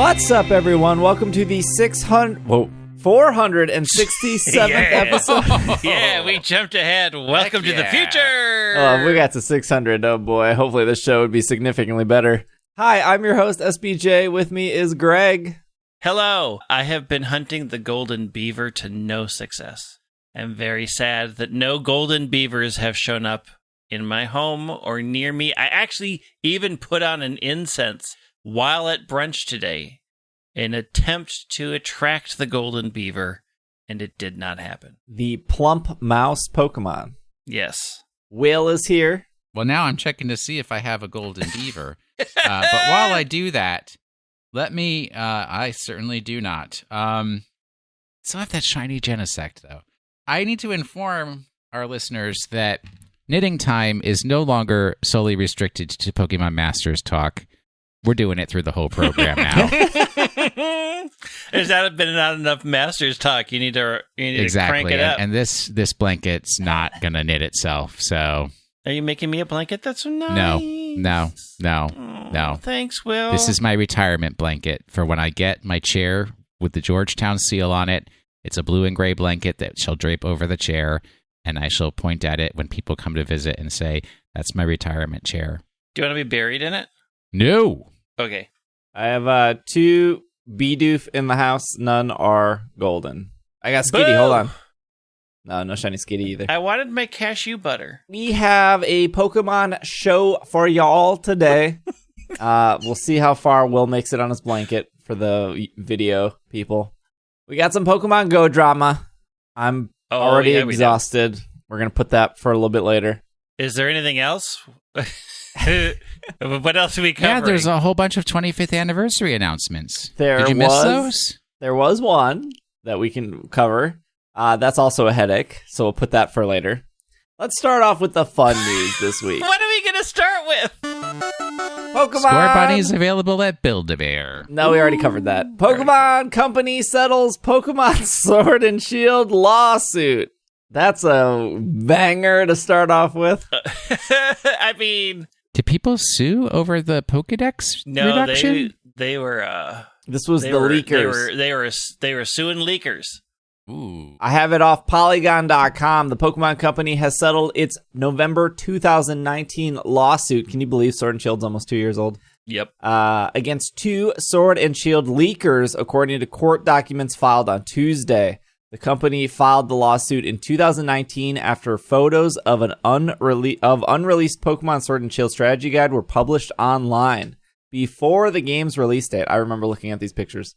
What's up, everyone? Welcome to the 467th episode. Yeah, we jumped ahead. Welcome to the future. Oh, we got to 600. Oh, boy. Hopefully this show would be significantly better. Hi, I'm your host, SBJ. With me is Greg. Hello. I have been hunting the golden beaver to no success. I'm very sad that no golden beavers have shown up in my home or near me. I actually even put on an incense while at brunch today in an attempt to attract the golden beaver, and it did not happen. The plump mouse Pokemon. Yes. Will is here. Well, now I'm checking to see if I have a golden beaver. But while I do that, let me, I certainly do not. So I have that shiny Genesect, though. I need to inform our listeners that knitting time is no longer solely restricted to Pokemon Masters talk. We're doing it through the whole program now. There's not been enough Masters talk. You need to crank it up. And this blanket's not going to knit itself, so... Are you making me a blanket? That's so nice. No. Thanks, Will. This is my retirement blanket for when I get my chair with the Georgetown seal on it. It's a blue and gray blanket that shall drape over the chair, and I shall point at it when people come to visit and say, that's my retirement chair. Do you want to be buried in it? No. Okay. I have two Bidoof in the house. None are golden. I got Skitty. Boo! Hold on. No shiny Skitty either. I wanted my cashew butter. We have a Pokemon show for y'all today. We'll see how far Will makes it on his blanket for the video people. We got some Pokemon Go drama. I'm already exhausted. We're going to put that for a little bit later. Is there anything else? What else are we covering? Yeah, there's a whole bunch of 25th anniversary announcements. Did you miss those? There was one that we can cover. That's also a headache, so we'll put that for later. Let's start off with the fun news this week. What are we going to start with? Pokemon! Score Bunnies available at Build-A-Bear. No, we already covered that. Pokemon Company settles Pokemon Sword and Shield lawsuit. That's a banger to start off with. I mean... Did people sue over the Pokedex reduction? They were... This was the leakers. They were suing leakers. Ooh. I have it off Polygon.com. The Pokemon Company has settled its November 2019 lawsuit. Can you believe Sword and Shield's almost 2 years old? Yep. Against two Sword and Shield leakers, according to court documents filed on Tuesday. The company filed the lawsuit in 2019 after photos of an unreleased Pokemon Sword and Shield strategy guide were published online before the game's release date. I remember looking at these pictures.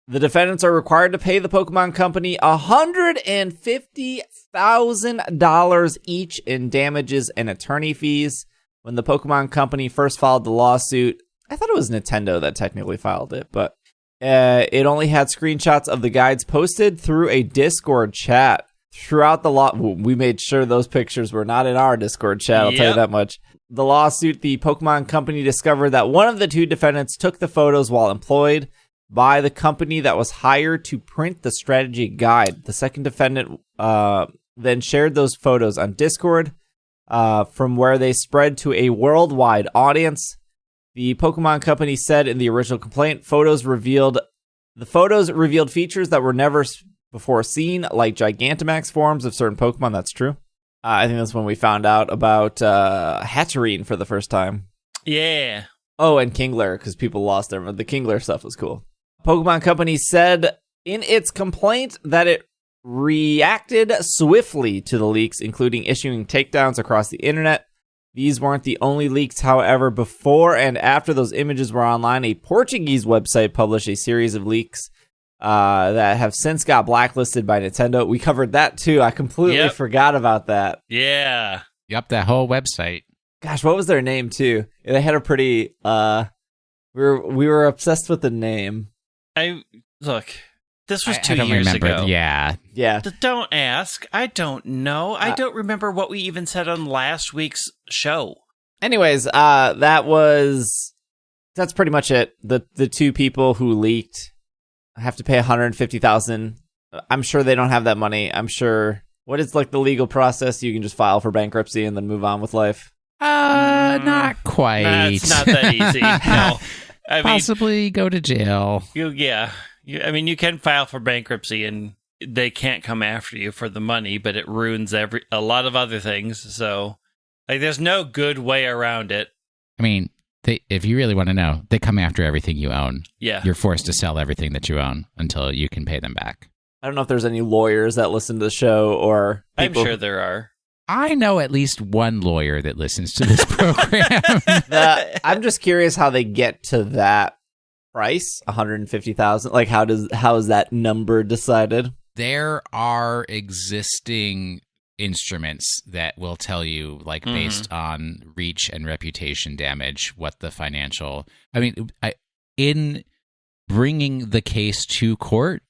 The defendants are required to pay the Pokemon Company $150,000 each in damages and attorney fees. When the Pokemon Company first filed the lawsuit, I thought it was Nintendo that technically filed it, but it only had screenshots of the guides posted through a Discord chat. Throughout the we made sure those pictures were not in our Discord chat, I'll tell you that much. The lawsuit, the Pokemon Company discovered that one of the two defendants took the photos while employed by the company that was hired to print the strategy guide. The second defendant then shared those photos on Discord, from where they spread to a worldwide audience. The Pokemon Company said in the original complaint, the photos revealed features that were never before seen, like Gigantamax forms of certain Pokemon. That's true. I think that's when we found out about Hatterene for the first time. Yeah. Oh, and Kingler, because people lost their... The Kingler stuff was cool. Pokemon Company said in its complaint that it reacted swiftly to the leaks, including issuing takedowns across the internet. These weren't the only leaks, however. Before and after those images were online, a Portuguese website published a series of leaks that have since got blacklisted by Nintendo. We covered that too. I completely forgot about that. Yeah. Yep, that whole website. Gosh, what was their name too? They had a pretty we were obsessed with the name. This was 2 years ago. Yeah. Don't ask. I don't know. I don't remember what we even said on last week's show. Anyways, that's pretty much it. The two people who leaked have to pay $150,000. I'm sure they don't have that money. I'm sure. What is like the legal process? You can just file for bankruptcy and then move on with life. Not quite. It's not that easy. No. I mean, possibly go to jail. You can file for bankruptcy and they can't come after you for the money, but it ruins a lot of other things. So, like, there's no good way around it. I mean, if you really want to know, they come after everything you own. Yeah. You're forced to sell everything that you own until you can pay them back. I don't know if there's any lawyers that listen to the show or people. I'm sure there are. I know at least one lawyer that listens to this program. I'm just curious how they get to that price, $150,000. Like, how is that number decided? There are existing instruments that will tell you, like, based on reach and reputation damage, what the financial... I mean, in bringing the case to court,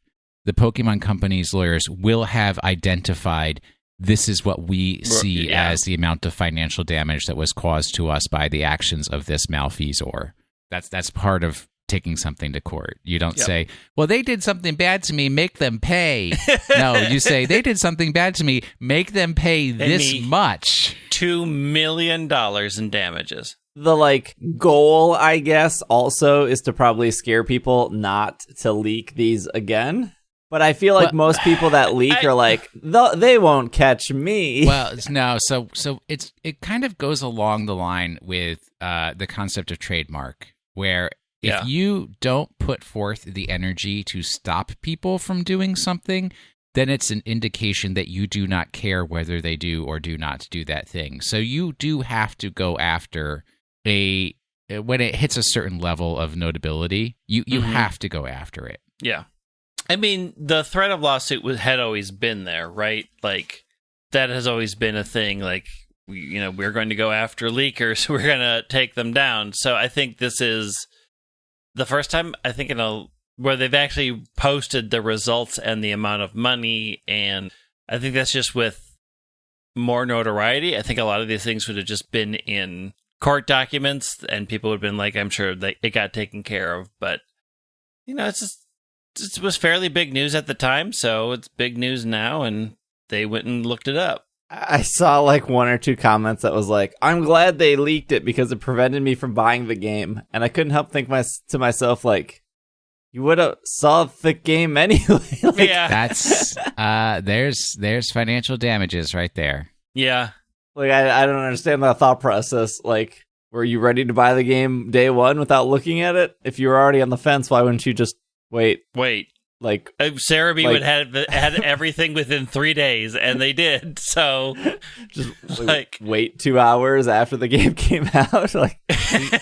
the Pokemon Company's lawyers will have identified this is what we see as the amount of financial damage that was caused to us by the actions of this malfeasor. That's part of taking something to court. You don't say, well, they did something bad to me, make them pay. No, you say, they did something bad to me, make them pay this much. $2 million in damages. The, goal, I guess, also is to probably scare people not to leak these again. But I feel like most people that leak are like, they won't catch me. Well, no. So it kind of goes along the line with the concept of trademark, where if you don't put forth the energy to stop people from doing something, then it's an indication that you do not care whether they do or do not do that thing. So you do have to go after when it hits a certain level of notability, you have to go after it. Yeah. I mean, the threat of lawsuit had always been there, right? Like, that has always been a thing. Like, we're going to go after leakers. We're going to take them down. So I think this is the first time, I think, where they've actually posted the results and the amount of money. And I think that's just with more notoriety. I think a lot of these things would have just been in court documents and people would have been like, I'm sure that it got taken care of. But, it was fairly big news at the time, so it's big news now, and they went and looked it up. I saw one or two comments that was like, I'm glad they leaked it because it prevented me from buying the game. And I couldn't help think to myself, you would have saw the game anyway. That's there's financial damages right there. Yeah. I don't understand the thought process. Were you ready to buy the game day one without looking at it? If you were already on the fence, why wouldn't you just wait? Sarah B would have had everything within 3 days, and they did. So just wait 2 hours after the game came out.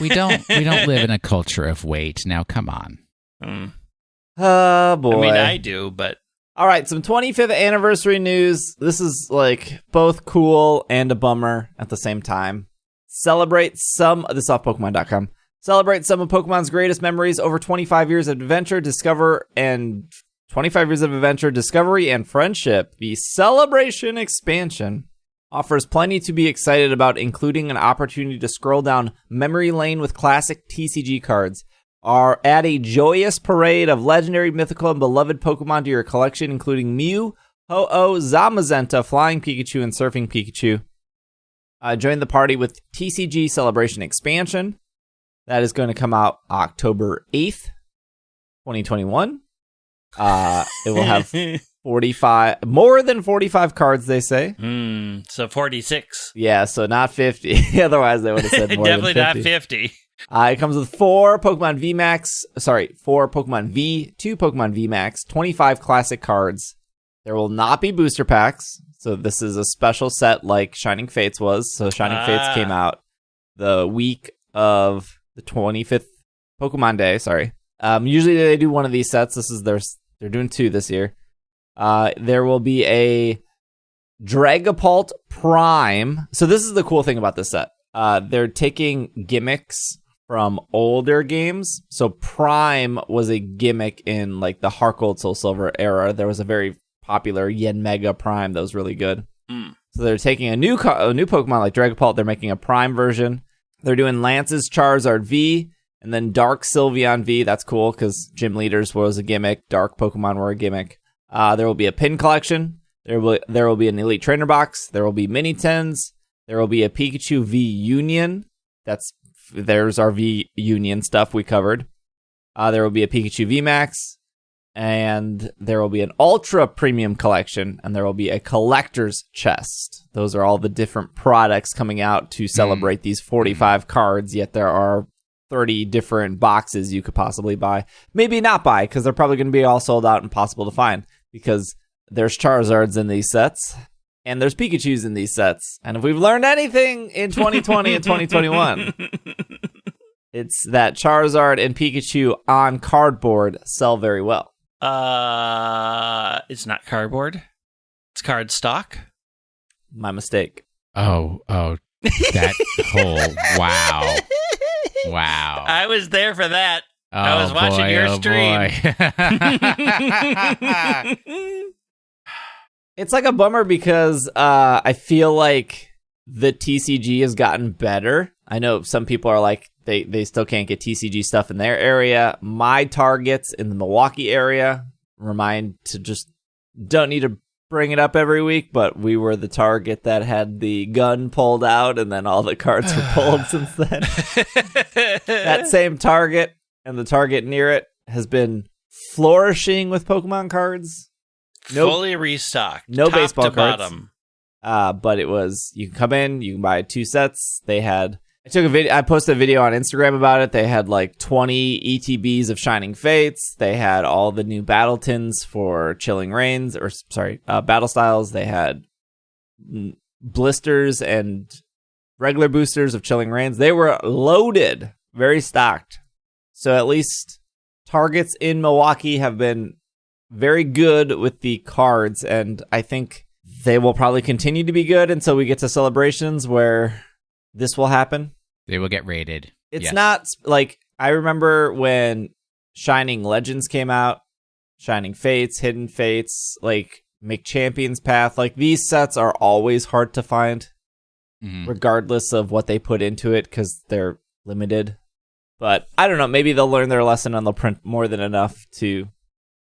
We don't live in a culture of wait. Now, come on. Oh boy. I mean, I do, but all right. Some 25th anniversary news. This is both cool and a bummer at the same time. This is off Pokemon.com. Celebrate some of Pokemon's greatest memories over 25 years of adventure, discovery, and friendship. The Celebration expansion offers plenty to be excited about, including an opportunity to scroll down memory lane with classic TCG cards. Add a joyous parade of legendary, mythical, and beloved Pokemon to your collection, including Mew, Ho-Oh, Zamazenta, Flying Pikachu, and Surfing Pikachu. Join the party with TCG Celebration expansion. That is going to come out October 8th, 2021. It will have more than 45 cards, they say. So 46. Yeah, so not 50. Otherwise, they would have said more Definitely than 50. not 50. It comes with 4 Pokemon V, 2 Pokemon VMAX, 25 classic cards. There will not be booster packs. So this is a special set like Shining Fates was. So Shining Fates came out the week of the 25th Pokemon Day, sorry. Usually they do one of these sets. They're doing 2 this year. There will be a Dragapult Prime. So this is the cool thing about this set. They're taking gimmicks from older games. So Prime was a gimmick in the Heart Gold Soul Silver era. There was a very popular Yanmega Prime that was really good. So they're taking a new Pokemon like Dragapult. They're making a Prime version. They're doing Lance's Charizard V, and then Dark Sylveon V. That's cool, because Gym Leaders was a gimmick. Dark Pokemon were a gimmick. There will be a pin collection. There will be an Elite Trainer box. There will be Mini-Tens. There will be a Pikachu V Union. That's there's our V Union stuff we covered. There will be a Pikachu VMAX, and there will be an Ultra Premium Collection, and there will be a Collector's Chest. Those are all the different products coming out to celebrate these 45 cards, yet there are 30 different boxes you could possibly buy. Maybe not buy, because they're probably going to be all sold out and impossible to find, because there's Charizards in these sets, and there's Pikachus in these sets. And if we've learned anything in 2020 and 2021, it's that Charizard and Pikachu on cardboard sell very well. It's not cardboard. It's card stock. My mistake. Oh, that whole wow. I was there for that. I was watching your stream. It's like a bummer because I feel like the TCG has gotten better. I know some people are like, they still can't get TCG stuff in their area. My targets in the Milwaukee area, don't need to bring it up every week, but we were the target that had the gun pulled out and then all the cards were pulled since then. That same target and the target near it has been flourishing with Pokemon cards. Fully restocked. No top baseball to cards. Bottom. But it was, you can come in, you can buy 2 sets. I posted a video on Instagram about it. They had like 20 ETBs of Shining Fates. They had all the new battle tins for Chilling Reigns, battle styles. They had blisters and regular boosters of Chilling Reigns. They were loaded, very stocked. So at least targets in Milwaukee have been very good with the cards, and I think they will probably continue to be good until we get to celebrations where this will happen. They will get raided. It's not like, I remember when Shining Legends came out, Shining Fates, Hidden Fates, like McChampion's Path, like these sets are always hard to find, regardless of what they put into it, because they're limited. But I don't know, maybe they'll learn their lesson and they'll print more than enough to...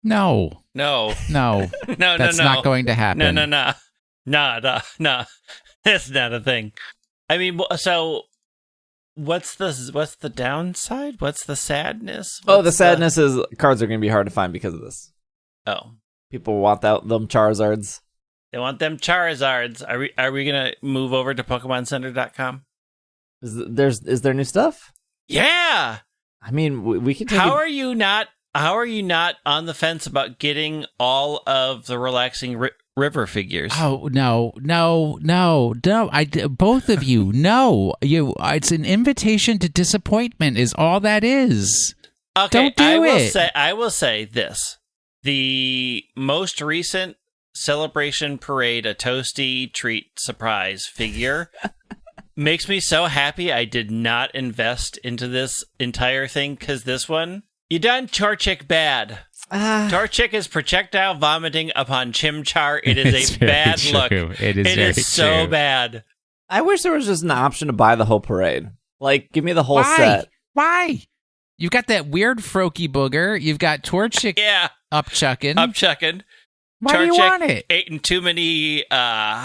No. That's not going to happen. No. That's not a thing. I mean, so what's the downside? What's the sadness? The sadness is cards are going to be hard to find because of this. Oh. People want them Charizards. They want them Charizards. Are we going to move over to PokemonCenter.com? Is there new stuff? Yeah. I mean, we can take How are you not on the fence about getting all of the relaxing river figures? Oh, no. Both of you, no. It's an invitation to disappointment is all that is. Okay, Don't do it. I will say this. The most recent Celebration Parade, a Toasty Treat Surprise figure makes me so happy I did not invest into this entire thing, because this one, you done Torchic bad. Torchic is projectile vomiting upon Chimchar. It is a bad true. look. It is so true. bad. I wish there was just an option to buy the whole parade. Like, give me the whole set. Why? You've got that weird Froakie booger. You've got Torchic upchucking. Why do you want it? Eating too many nacho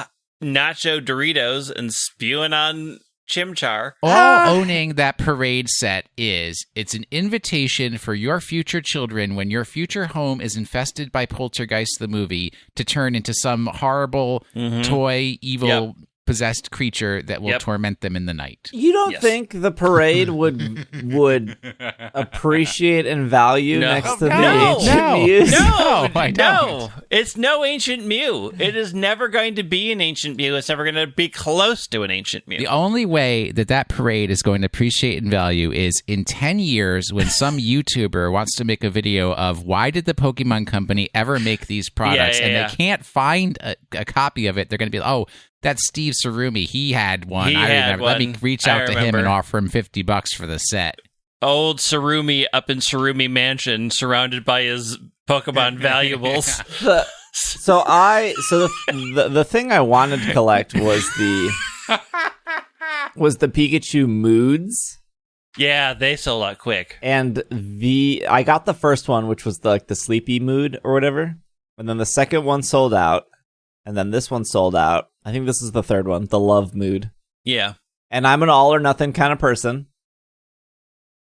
Doritos and spewing on Chimchar. All owning that parade set it's an invitation for your future children when your future home is infested by Poltergeist the movie to turn into some horrible toy evil possessed creature that will torment them in the night. You don't think the parade would appreciate and value next to the ancient Mews? No, it's no ancient Mew. It is never going to be an ancient Mew. It's never going to be close to an ancient Mew. The only way that parade is going to appreciate and value is in 10 years when some YouTuber wants to make a video of why did the Pokemon Company ever make these products, and they can't find a copy of it. They're going to be like, oh, that's Steve Sarumi. He had one. I remember. Let me reach out to him and offer him $50 for the set. Old Sarumi up in Sarumi Mansion, surrounded by his Pokemon valuables. The thing I wanted to collect was the Pikachu moods. Yeah, they sell out quick. And I got the first one, which was the sleepy mood or whatever, and then the second one sold out. And then this one sold out. I think this is the third one, the love mood. Yeah. And I'm an all or nothing kind of person.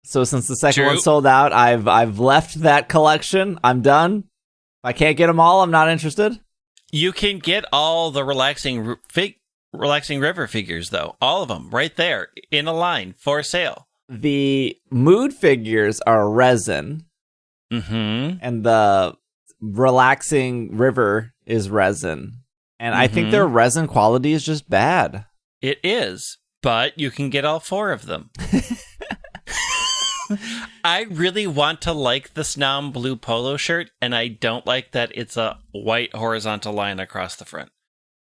So since the second True. one sold out, I've left that collection. I'm done. If I can't get them all, I'm not interested. You can get all the relaxing river figures, though. All of them right there in a line for sale. The mood figures are resin, Mm-hmm. and the relaxing river is resin. And I think their resin quality is just bad. It is, but you can get all 4 of them. I really want to like the Snom blue polo shirt, and I don't like that it's a white horizontal line across the front.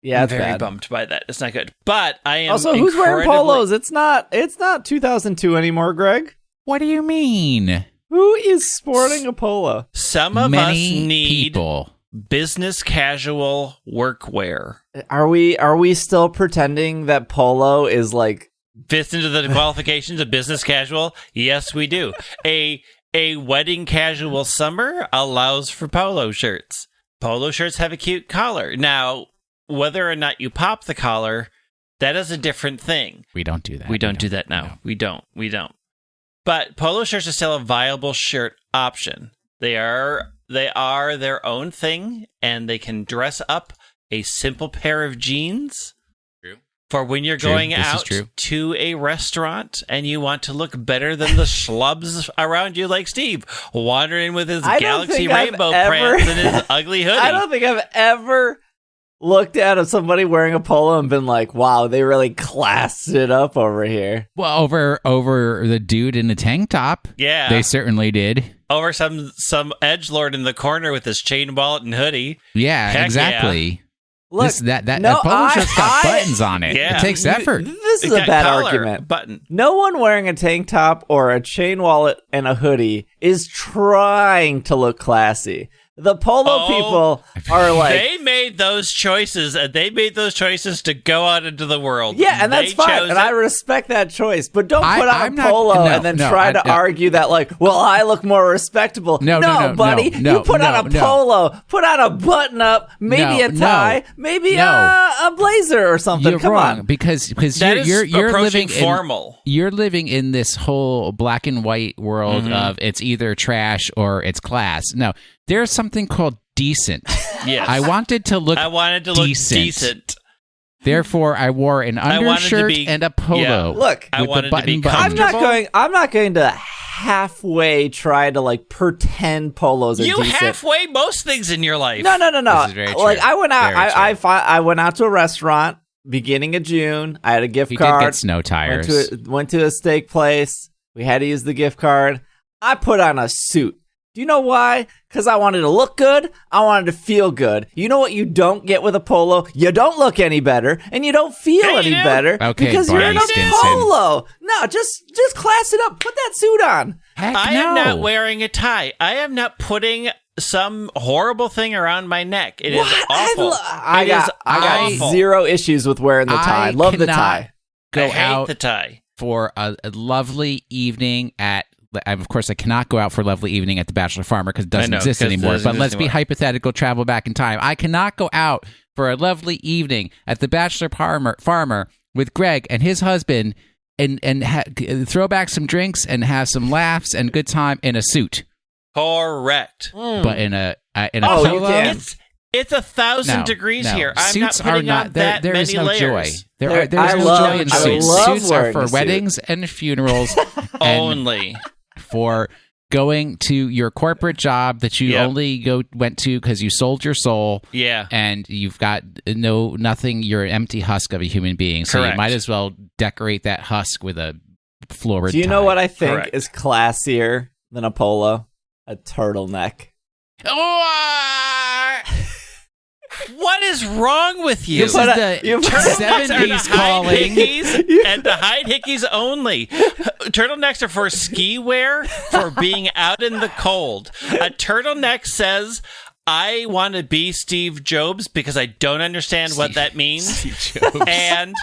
Yeah, I'm it's very bad. bummed by that. It's not good. But I am Also, who's wearing incredibly- polos? It's not 2002 anymore, Greg. What do you mean? Who is sporting a polo? Some of Many us need people. business casual workwear. Are we still pretending that polo is like Fits into the qualifications of business casual? Yes, we do. A wedding casual summer allows for polo shirts. Polo shirts have a cute collar. Now, whether or not you pop the collar, that is a different thing. We don't do that. We don't do that now. We don't. But polo shirts are still a viable shirt option. They are their own thing, and they can dress up a simple pair of jeans. True. For when you're True. going This is out true. to a restaurant and you want to look better than the schlubs around you, like Steve, wandering with his I don't galaxy think I've rainbow ever- prints and his ugly hoodie. I don't think I've ever looked at somebody wearing a polo and been like, wow, they really classed it up over here. Well, over the dude in the tank top. Yeah. They certainly did. Over some edgelord in the corner with his chain wallet and hoodie. Yeah, Heck exactly. Look, that no, polo shirt's got I- buttons on it. Yeah. It takes effort. This is It a got bad collar, argument. Button. No one wearing a tank top or a chain wallet and a hoodie is trying to look classy. The polo people are like, They made those choices, and they made those choices to go out into the world. yeah, and that's They fine, chose and I it. respect that choice. But don't put on I'm a not- polo no, and then no, try to no. argue that, like, well, I look more respectable. No, buddy, no, you put on a no. polo, put on a button-up, maybe a tie, maybe a blazer or something. You're Come wrong on. because That is you're approaching living in formal. you're living in this whole black and white world of it's either trash or it's class. No, there's something called decent. Yes. I wanted to look decent. Therefore, I wore an I wanted to undershirt be- and a polo. yeah. Look, I with the wanted to be button buttons. comfortable. I'm not going to halfway try to like pretend polos are You decent. halfway most things in your life. No. This is very Like true. I went out. Very I went out to a restaurant beginning of June. I had a gift He did card. get snow tires. Went to a steak place. We had to use the gift card. I put on a suit. Do you know why? Because I wanted to look good. I wanted to feel good. You know what you don't get with a polo? You don't look any better, and you don't feel Yeah, you any do. better Okay, because you're in Barney a Stinson. polo. No, just class it up. Put that suit on. Heck I no. am not wearing a tie. I am not putting some horrible thing around my neck. It is What? awful. I It is got awful. zero issues with wearing the tie. I Love the cannot tie. Go I hate out the tie. for a lovely evening at. Of course, I cannot go out for a lovely evening at the Bachelor Farmer because it doesn't I know, exist 'cause it anymore. doesn't But let's exist be anymore. hypothetical, travel back in time. I cannot go out for a lovely evening at the Bachelor Farmer with Greg and his husband and throw back some drinks and have some laughs and good time in a suit. Correct. But in a Oh, you polo, can. It's 1,000 No, degrees no. here. I'm Suits not putting are on not there. that There many is no layers. joy. There- There's I no love- joy in I suits. love Suits are wearing for a suit. weddings and funerals and Only. for going to your corporate job that you Yep. only went to because you sold your soul. Yeah. And you've got nothing. You're an empty husk of a human being. So Correct. you might as well decorate that husk with a florid Do you know tie. what I think Correct. is classier than a polo? A turtleneck. What is wrong with you? This is the you put- Turtlenecks are to 70s hide calling. hickeys and to hide hickeys only. Turtlenecks are for ski wear, for being out in the cold. A turtleneck says, I want to be Steve Jobs because I don't understand what that means. And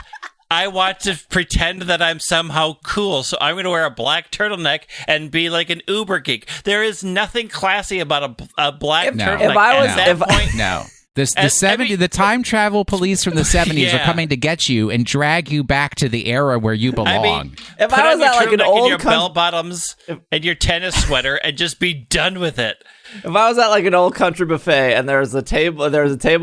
I want to pretend that I'm somehow cool, so I'm going to wear a black turtleneck and be like an Uber geek. There is nothing classy about a black No. turtleneck. If I was- At that if- point, No. The time travel police from the 70s are coming to get you and drag you back to the era where you belong. I mean, if put I on was at like an old your bell bottoms and your tennis sweater and just be done with it. If I was at like an old country buffet and there was a table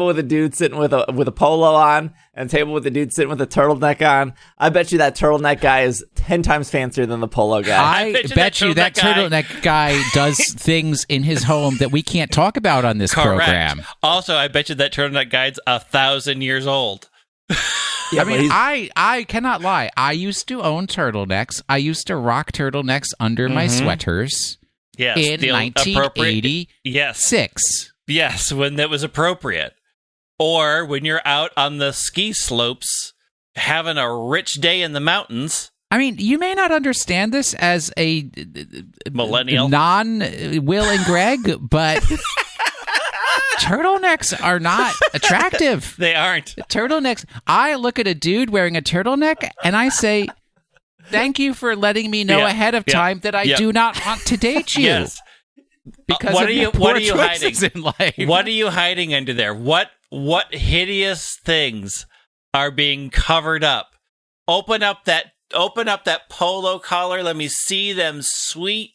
with a dude sitting with a polo on and a table with a dude sitting with a turtleneck on, I bet you that turtleneck guy is 10 times fancier than the polo guy. I bet you that turtleneck guy does things in his home that we can't talk about on this program. Also, I bet you that turtleneck guy's 1,000 years old. I mean, I cannot lie. I used to own turtlenecks. I used to rock turtlenecks under my sweaters. Yes, in 1986. Yes, when that was appropriate. Or when you're out on the ski slopes having a rich day in the mountains. I mean, you may not understand this as a millennial, non-Will and Greg, but turtlenecks are not attractive. They aren't. Turtlenecks. I look at a dude wearing a turtleneck and I say, thank you for letting me know ahead of time that I do not want to date you. Yes. Because what are you hiding in life? What are you hiding under there? What hideous things are being covered up? Open up that polo collar. Let me see them sweet,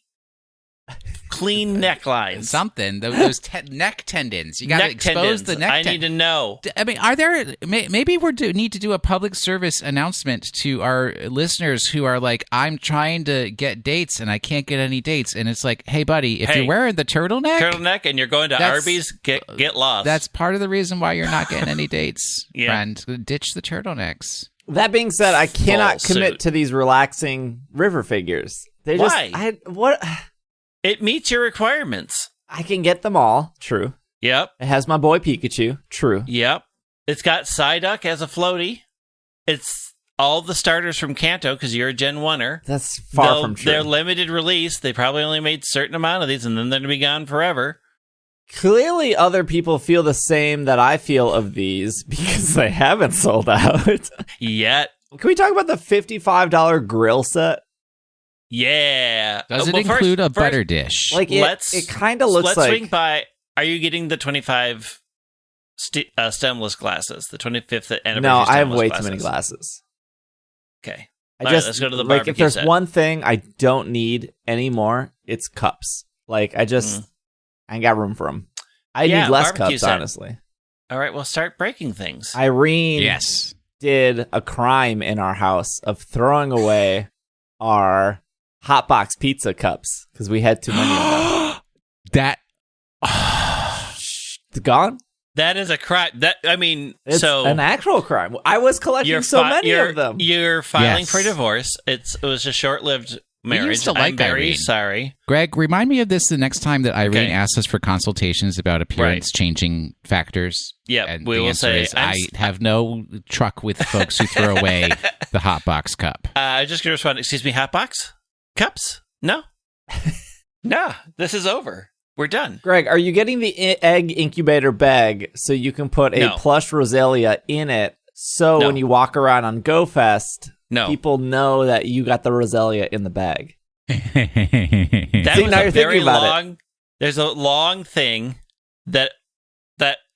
clean necklines. Something. Those neck tendons. You got to expose the neck. I need to know. I mean, are there? Maybe we need to do a public service announcement to our listeners who are like, I'm trying to get dates and I can't get any dates, and it's like, hey, buddy, if you're wearing the turtleneck, and you're going to Arby's, get lost. That's part of the reason why you're not getting any dates, friend. Ditch the turtlenecks. That being said, I cannot commit to these relaxing river figures. Why? It meets your requirements. I can get them all. True. Yep. It has my boy Pikachu. True. Yep. It's got Psyduck as a floaty. It's all the starters from Kanto because you're a Gen 1er. That's far from true. They're limited release. They probably only made a certain amount of these and then they're going to be gone forever. Clearly, other people feel the same that I feel of these because they haven't sold out. Yet. Can we talk about the $55 grill set? Yeah. Does it include a butter dish? Like it kind of looks like... Let's swing by... Are you getting the 25 stemless glasses? The 25th anniversary No, I have stemless way glasses? Too many glasses. Okay. Let's go to the barbecue if there's set. one thing I don't need anymore, it's cups. Like, I ain't got room for them. I need less cups, honestly. All right, well, start breaking things. Irene did a crime in our house of throwing away our hotbox pizza cups because we had too many of them. Gone? That is a crime. It's an actual crime. I was collecting so many of them. You're filing for divorce. It was a short-lived marriage. We used to like I'm very Irene. sorry. Greg, remind me of this the next time that Irene asks us for consultations about appearance-changing factors. Yeah, and we will say... I have no truck with folks who throw away the hotbox cup. I'm just going to respond, excuse me, hotbox? Cups? No. No, this is over. We're done. Greg, are you getting the egg incubator bag so you can put a plush Roselia in it so when you walk around on GoFest, people know that you got the Roselia in the bag? That See, was now a you're very thinking about long... There's a long thing that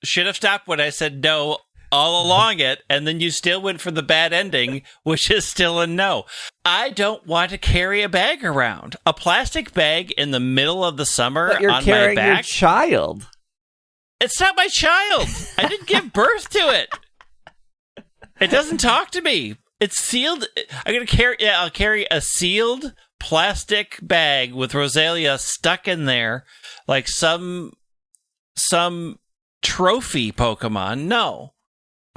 should have stopped when I said no all along it, and then you still went for the bad ending, which is still a no. I don't want to carry a bag around. A plastic bag in the middle of the summer but you're on carrying my back. Your child. It's not my child. I didn't give birth to it. It doesn't talk to me. It's sealed. I'll carry a sealed plastic bag with Roselia stuck in there like some trophy Pokemon. No.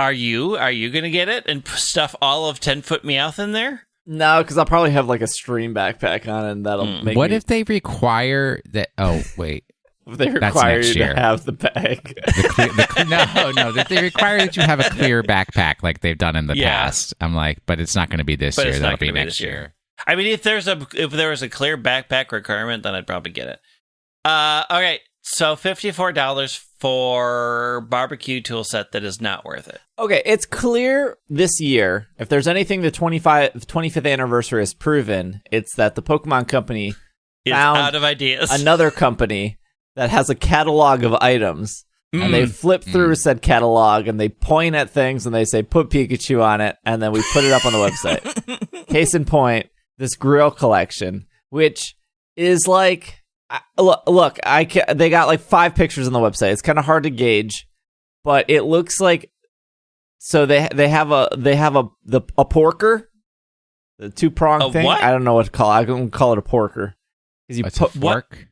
Are you going to get it and stuff all of 10-foot Meowth in there? No, because I'll probably have like a stream backpack on, and that'll make. What if they require that? Oh, wait. If they require you to have the bag. No. If they require that you have a clear backpack like they've done in the past, I'm like, but it's not going to be this year. That'll be next year. I mean, if there was a clear backpack requirement, then I'd probably get it. All right. So $54 for barbecue tool set that is not worth it. Okay, it's clear this year, if there's anything the 25th anniversary has proven, it's that the Pokemon Company found out of ideas. Another company that has a catalog of items And they flip through said catalog and they point at things and they say, put Pikachu on it. And then we put it up on the website. Case in point, this grill collection, which is like, look, they got like 5 pictures on the website. It's kind of hard to gauge, but it looks like, so they have a porker, the 2-prong thing. What? I don't know what to call it. I can call it a porker. It's a fork?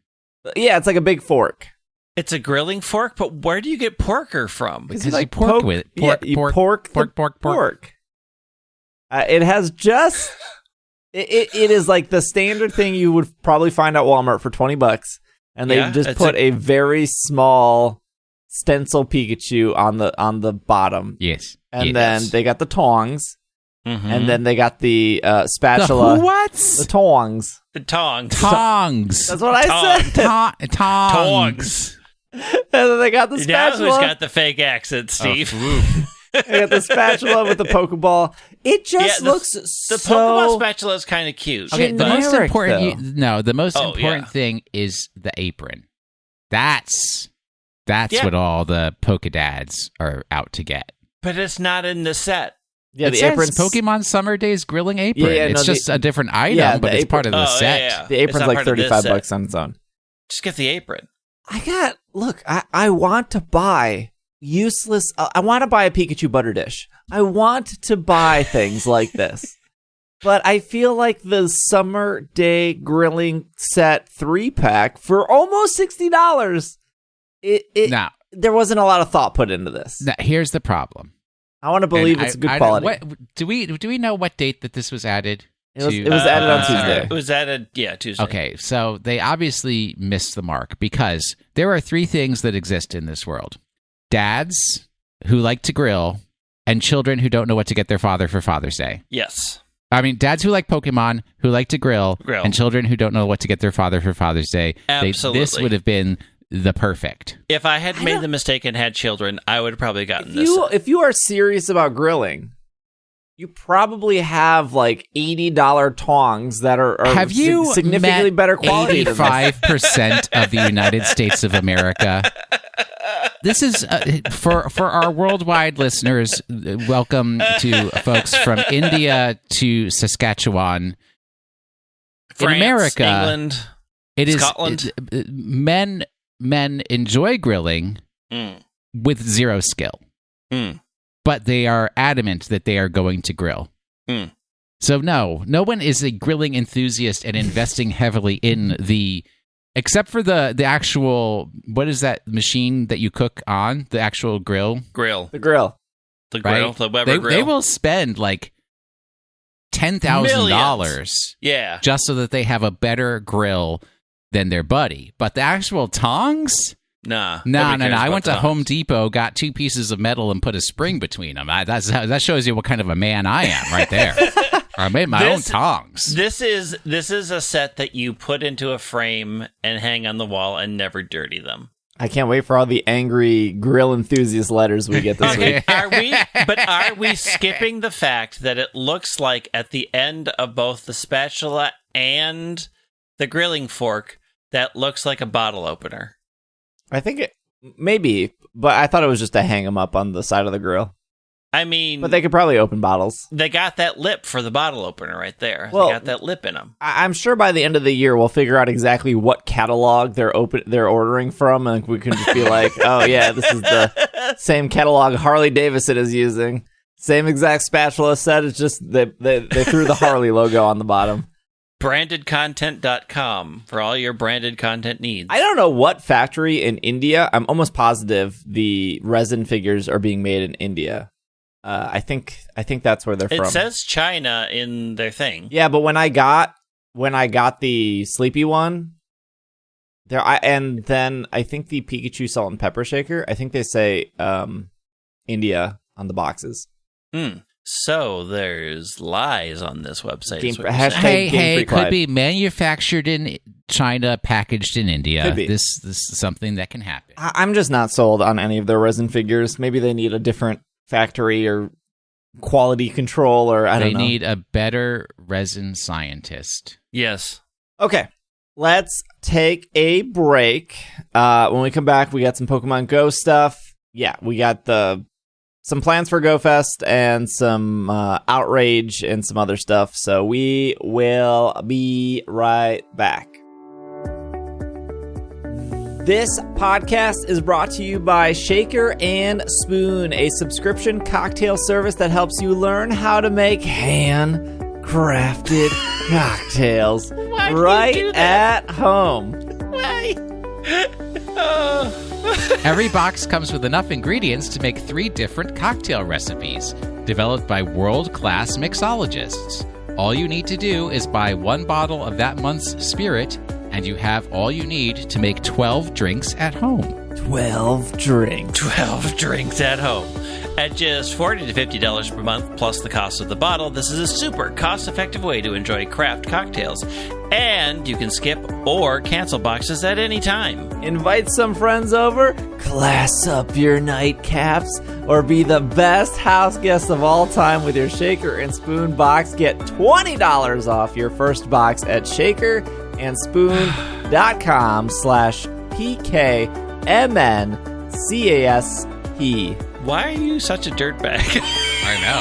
Yeah, it's like a big fork. It's a grilling fork, but where do you get porker from? Because you pork with it. Pork. It has just... it is like the standard thing you would probably find at Walmart for $20, and they just put a very small stencil Pikachu on the bottom. Yes. And then they got the tongs, and then they got the spatula. The what? The tongs. The tongs. Tongs. That's what I said. Tongs. And then they got the spatula. Now who's got the fake accent, Steve? They got the spatula with the Pokeball. It just looks the so... Pokeball spatula is kind of cute. Okay, the most generic, important thing is the apron. That's what all the Pokedads are out to get. But it's not in the set. Yeah, the apron's Pokemon Summer Days grilling apron. It's just a different item, but it's part of the set. Yeah. The apron's like $35 on its own. Just get the apron. I want to buy useless... I want to buy a Pikachu butter dish. I want to buy things like this. But I feel like the Summer Day Grilling Set 3-pack for almost $60, there wasn't a lot of thought put into this. Now, here's the problem. I want to believe it's good quality. Do we know what date that this was added? It was added on Tuesday. It was added, Tuesday. Okay, so they obviously missed the mark because there are 3 things that exist in this world. Dads who like to grill and children who don't know what to get their father for Father's Day. Yes. I mean, dads who like Pokemon, who like to grill, and children who don't know what to get their father for Father's Day. Absolutely. This would have been the perfect. If I had made the mistake and had children, I would have probably gotten this. If you are serious about grilling, you probably have like $80 tongs that are have you significantly better quality. 85% of the United States of America. This is for our worldwide listeners. Welcome to folks from India to Saskatchewan. France, in America, England, Scotland. Men enjoy grilling with zero skill. But they are adamant that they are going to grill. So no one is a grilling enthusiast and investing heavily in except for the actual, what is that machine that you cook on? The actual grill? The grill. The grill, right? The Weber grill. They will spend like $10,000 just so that they have a better grill than their buddy. But the actual tongs? Nah. I went to Home Depot, got 2 pieces of metal, and put a spring between them. That shows you what kind of a man I am, right there. I made my own tongs. This is a set that you put into a frame and hang on the wall and never dirty them. I can't wait for all the angry grill enthusiast letters we get this week. Are we skipping the fact that it looks like at the end of both the spatula and the grilling fork that looks like a bottle opener? I think maybe, but I thought it was just to hang them up on the side of the grill. I mean... But they could probably open bottles. They got that lip for the bottle opener right there. Well, they got that lip in them. I'm sure by the end of the year, we'll figure out exactly what catalog they're ordering from, and we can just be like, oh yeah, this is the same catalog Harley Davidson is using. Same exact spatula set, it's just they threw the Harley logo on the bottom. Brandedcontent.com for all your branded content needs. I don't know what factory in India. I'm almost positive the resin figures are being made in India. I think that's where they're from. It says China in their thing. Yeah, but when I got the Sleepy one, and then I think the Pikachu Salt and Pepper Shaker, I think they say India on the boxes. So there's lies on this website. Hey, could be manufactured in China, packaged in India. Could be. This is something that can happen. I'm just not sold on any of their resin figures. Maybe they need a different factory or quality control, or I don't know. They need a better resin scientist. Yes. Okay. let's take a break. When we come back, we got some Pokemon Go stuff. Yeah, we got some plans for Go Fest and some outrage and some other stuff. So we will be right back. This podcast is brought to you by Shaker and Spoon, a subscription cocktail service that helps you learn how to make handcrafted cocktails right at home. Why? Every box comes with enough ingredients to make 3 different cocktail recipes, developed by world-class mixologists. All you need to do is buy 1 bottle of that month's spirit, and you have all you need to make 12 drinks at home. 12 drinks. 12 drinks at home. At just $40 to $50 per month, plus the cost of the bottle, this is a super cost-effective way to enjoy craft cocktails. And you can skip or cancel boxes at any time. Invite some friends over, class up your nightcaps, or be the best house guest of all time with your Shaker and Spoon box. Get $20 off your first box at shakerandspoon.com/PKMNCAST. Why are you such a dirtbag? I know.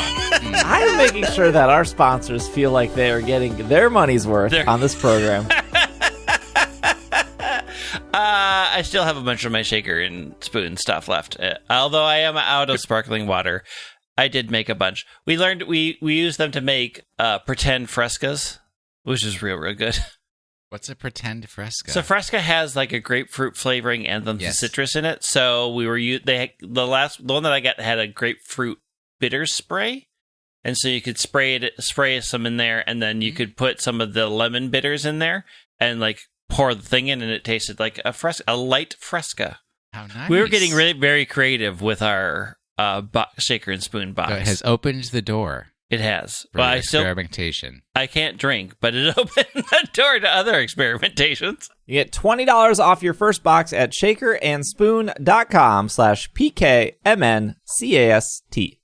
I'm making sure that our sponsors feel like they are getting their money's worth on this program. I still have a bunch of my Shaker and Spoon stuff left. Although I am out of sparkling water, I did make a bunch. We learned we used them to make pretend frescas, which is real good. What's a pretend Fresca? So Fresca has like a grapefruit flavoring and some citrus in it. So we were the one that I got had a grapefruit bitter spray, and so you could spray some in there, and then you could put some of the lemon bitters in there, and like pour the thing in, and it tasted like a light Fresca. How nice! We were getting really very creative with our Shaker and Spoon box. So it has opened the door. It has. For experimentation. I can't drink, but it opened the door to other experimentations. You get $20 off your first box at shakerandspoon.com/PKMNCAST.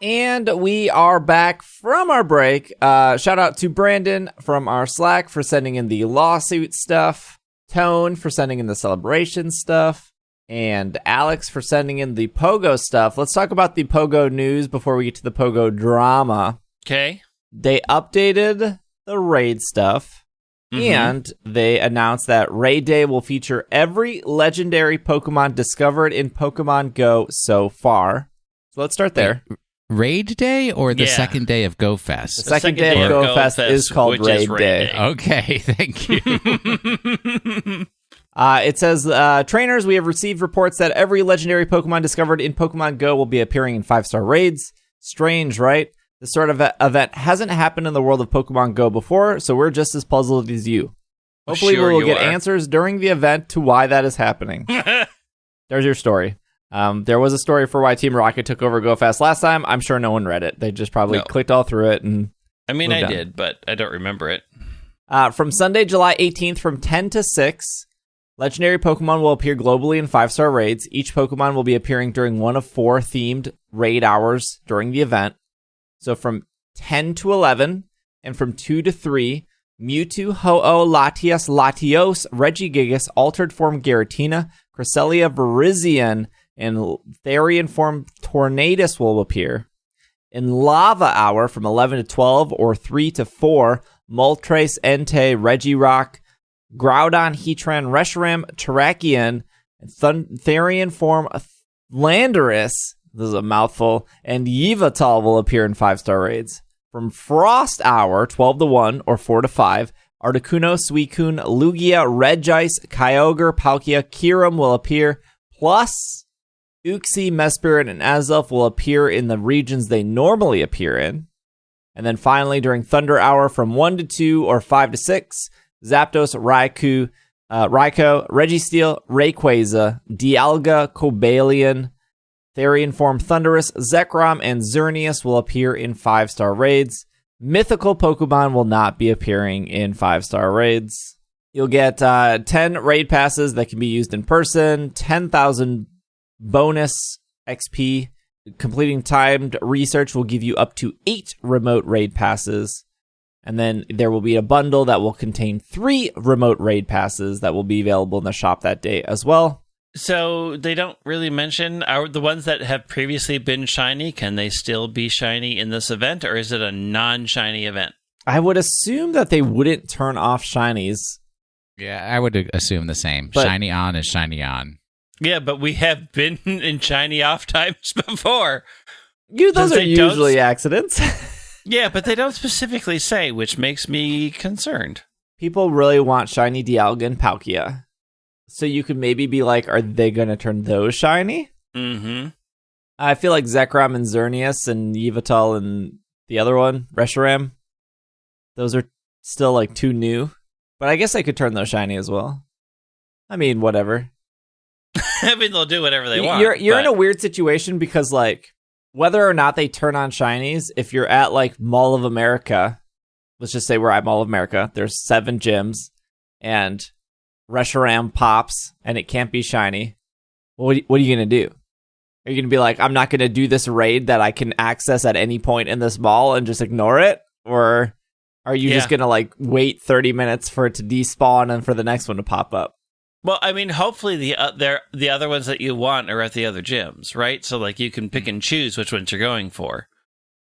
And we are back from our break. Shout out to Brandon from our Slack for sending in the lawsuit stuff, Tone for sending in the celebration stuff, and Alex for sending in the Pogo stuff. Let's talk about the Pogo news before we get to the Pogo drama. Okay. They updated the raid stuff, and they announced that Raid Day will feature every legendary Pokemon discovered in Pokemon Go so far. So let's start there. Raid Day or the second day of Go Fest? The second day of Go Fest is called Raid Day. Okay, thank you. It says, trainers, we have received reports that every legendary Pokemon discovered in Pokemon Go will be appearing in 5-star raids. Strange, right? This sort of event hasn't happened in the world of Pokemon Go before, so we're just as puzzled as you. Hopefully we will get answers during the event to why that is happening. There's your story. There was a story for why Team Rocket took over Go Fast last time. I'm sure no one read it. They just probably clicked all through it. And I mean, I did, but I don't remember it. From Sunday, July 18th from 10 to 6, legendary Pokemon will appear globally in 5-star raids. Each Pokemon will be appearing during one of 4 themed raid hours during the event. So from 10 to 11 and from 2 to 3, Mewtwo, Ho-Oh, Latias, Latios, Regigigas, Altered Form Giratina, Cresselia, Virizion, and Therian Form Tornadus will appear. In Lava Hour from 11 to 12 or 3 to 4, Moltres, Entei, Regirock, Groudon, Heatran, Reshiram, Terrakion, and Therian Form Landorus, this is a mouthful, and Yveltal will appear in 5-star raids. From Frost Hour, 12 to 1 or 4 to 5, Articuno, Suicune, Lugia, Regice, Kyogre, Palkia, Kyurem will appear, plus Uxie, Mesprit, and Azelf will appear in the regions they normally appear in. And then finally, during Thunder Hour, from 1 to 2 or 5 to 6, Zapdos, Raikou, Registeel, Rayquaza, Dialga, Cobalion, Therian Form Thundurus, Zekrom, and Xerneas will appear in 5-star raids. Mythical Pokemon will not be appearing in 5-star raids. You'll get 10 raid passes that can be used in person, 10,000 bonus XP. Completing timed research will give you up to 8 remote raid passes. And then there will be a bundle that will contain 3 remote raid passes that will be available in the shop that day as well. So they don't really mention, are the ones that have previously been shiny, can they still be shiny in this event, or is it a non-shiny event? I would assume that they wouldn't turn off shinies. Yeah, I would assume the same. But, shiny on is shiny on. Yeah, but we have been in shiny off times before. Those are usually accidents. Yeah, but they don't specifically say, which makes me concerned. People really want shiny Dialga and Palkia. So you could maybe be like, are they going to turn those shiny? Mm-hmm. I feel like Zekrom and Xerneas and Yveltal and the other one, Reshiram, those are still like too new. But I guess I could turn those shiny as well. I mean, whatever. I mean, they'll do whatever they want. You're in a weird situation because, like, whether or not they turn on shinies, if you're at, like, Mall of America, let's just say we're at Mall of America, there's 7 gyms, and Reshiram pops, and it can't be shiny. Well, what are you going to do? Are you going to be like, I'm not going to do this raid that I can access at any point in this mall and just ignore it? Or are you just going to, like, wait 30 minutes for it to despawn and for the next one to pop up? Well, I mean, hopefully the other ones that you want are at the other gyms, right? So, like, you can pick and choose which ones you're going for.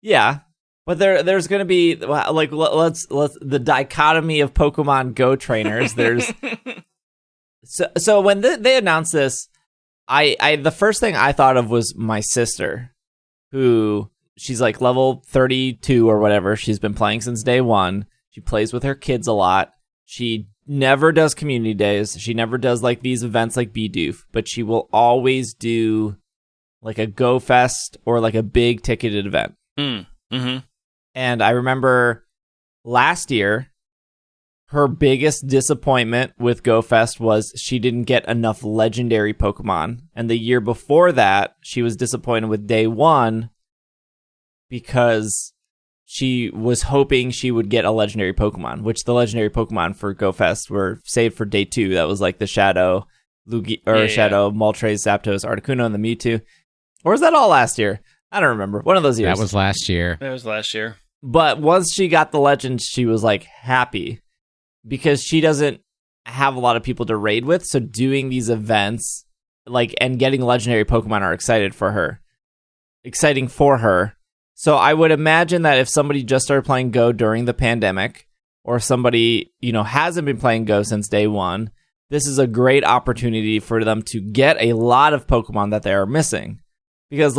Yeah, but there's going to be, like, let's the dichotomy of Pokemon Go trainers. There's so when they announced this, I the first thing I thought of was my sister, who she's like level 32 or whatever. She's been playing since day one. She plays with her kids a lot. She never does community days. She never does like these events like Bidoof, but she will always do like a Go Fest or like a big ticketed event. Mm-hmm. And I remember last year, her biggest disappointment with Go Fest was she didn't get enough legendary Pokemon. And the year before that, she was disappointed with day one because she was hoping she would get a legendary Pokemon, which the legendary Pokemon for Go Fest were saved for day 2. That was like the Shadow, Shadow, Moltres, Zapdos, Articuno, and the Mewtwo. Or was that all last year? I don't remember. One of those years. That was last year. That was last year. But once she got the legends, she was like happy because she doesn't have a lot of people to raid with. So doing these events like and getting legendary Pokemon are exciting for her. So I would imagine that if somebody just started playing Go during the pandemic, or somebody, hasn't been playing Go since day one, this is a great opportunity for them to get a lot of Pokemon that they are missing. Because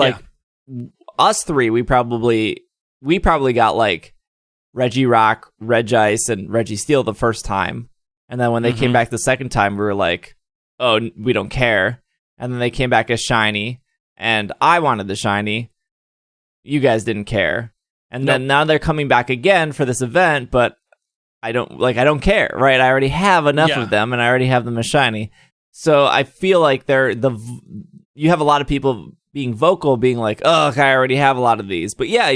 us three, we probably got like Regirock, Regice, and Registeel the first time. And then when they came back the second time, we were like, oh, we don't care. And then they came back as shiny, and I wanted the shiny. You guys didn't care. And then now they're coming back again for this event, but I don't care, right? I already have enough of them, and I already have them as shiny. So I feel like you have a lot of people being vocal, being like, oh, okay, I already have a lot of these. But yeah,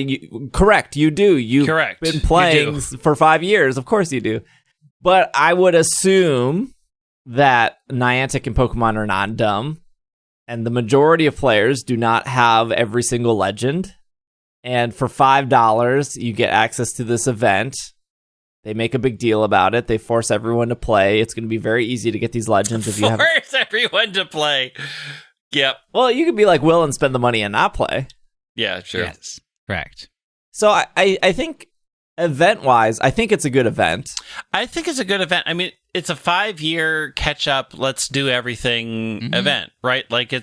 correct, you do. You've been playing for 5 years. Of course you do. But I would assume that Niantic and Pokemon are not dumb, and the majority of players do not have every single legend. And for $5, you get access to this event. They make a big deal about it. They force everyone to play. It's going to be very easy to get these legends if you have. Force everyone to play. Yep. Well, you could be like Will and spend the money and not play. Yeah, sure. Yes, correct. So I think event-wise, I think it's a good event. I think it's a good event. I mean, it's a 5-year catch-up, let's do everything event, right? Like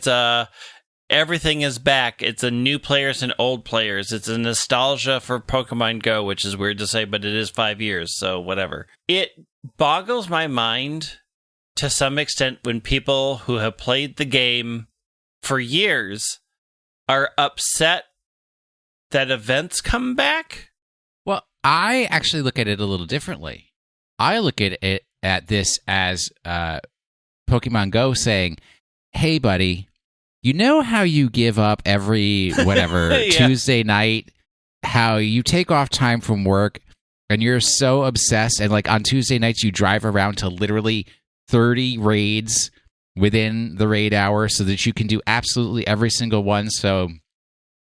everything is back. It's a new players and old players. It's a nostalgia for Pokemon Go, which is weird to say, but it is 5 years, so whatever. It boggles my mind to some extent when people who have played the game for years are upset that events come back. Well, I actually look at it a little differently. I look at this as Pokemon Go saying, hey, buddy, you know how you give up every Tuesday night, how you take off time from work and you're so obsessed, and like on Tuesday nights you drive around to literally 30 raids within the raid hour so that you can do absolutely every single one. So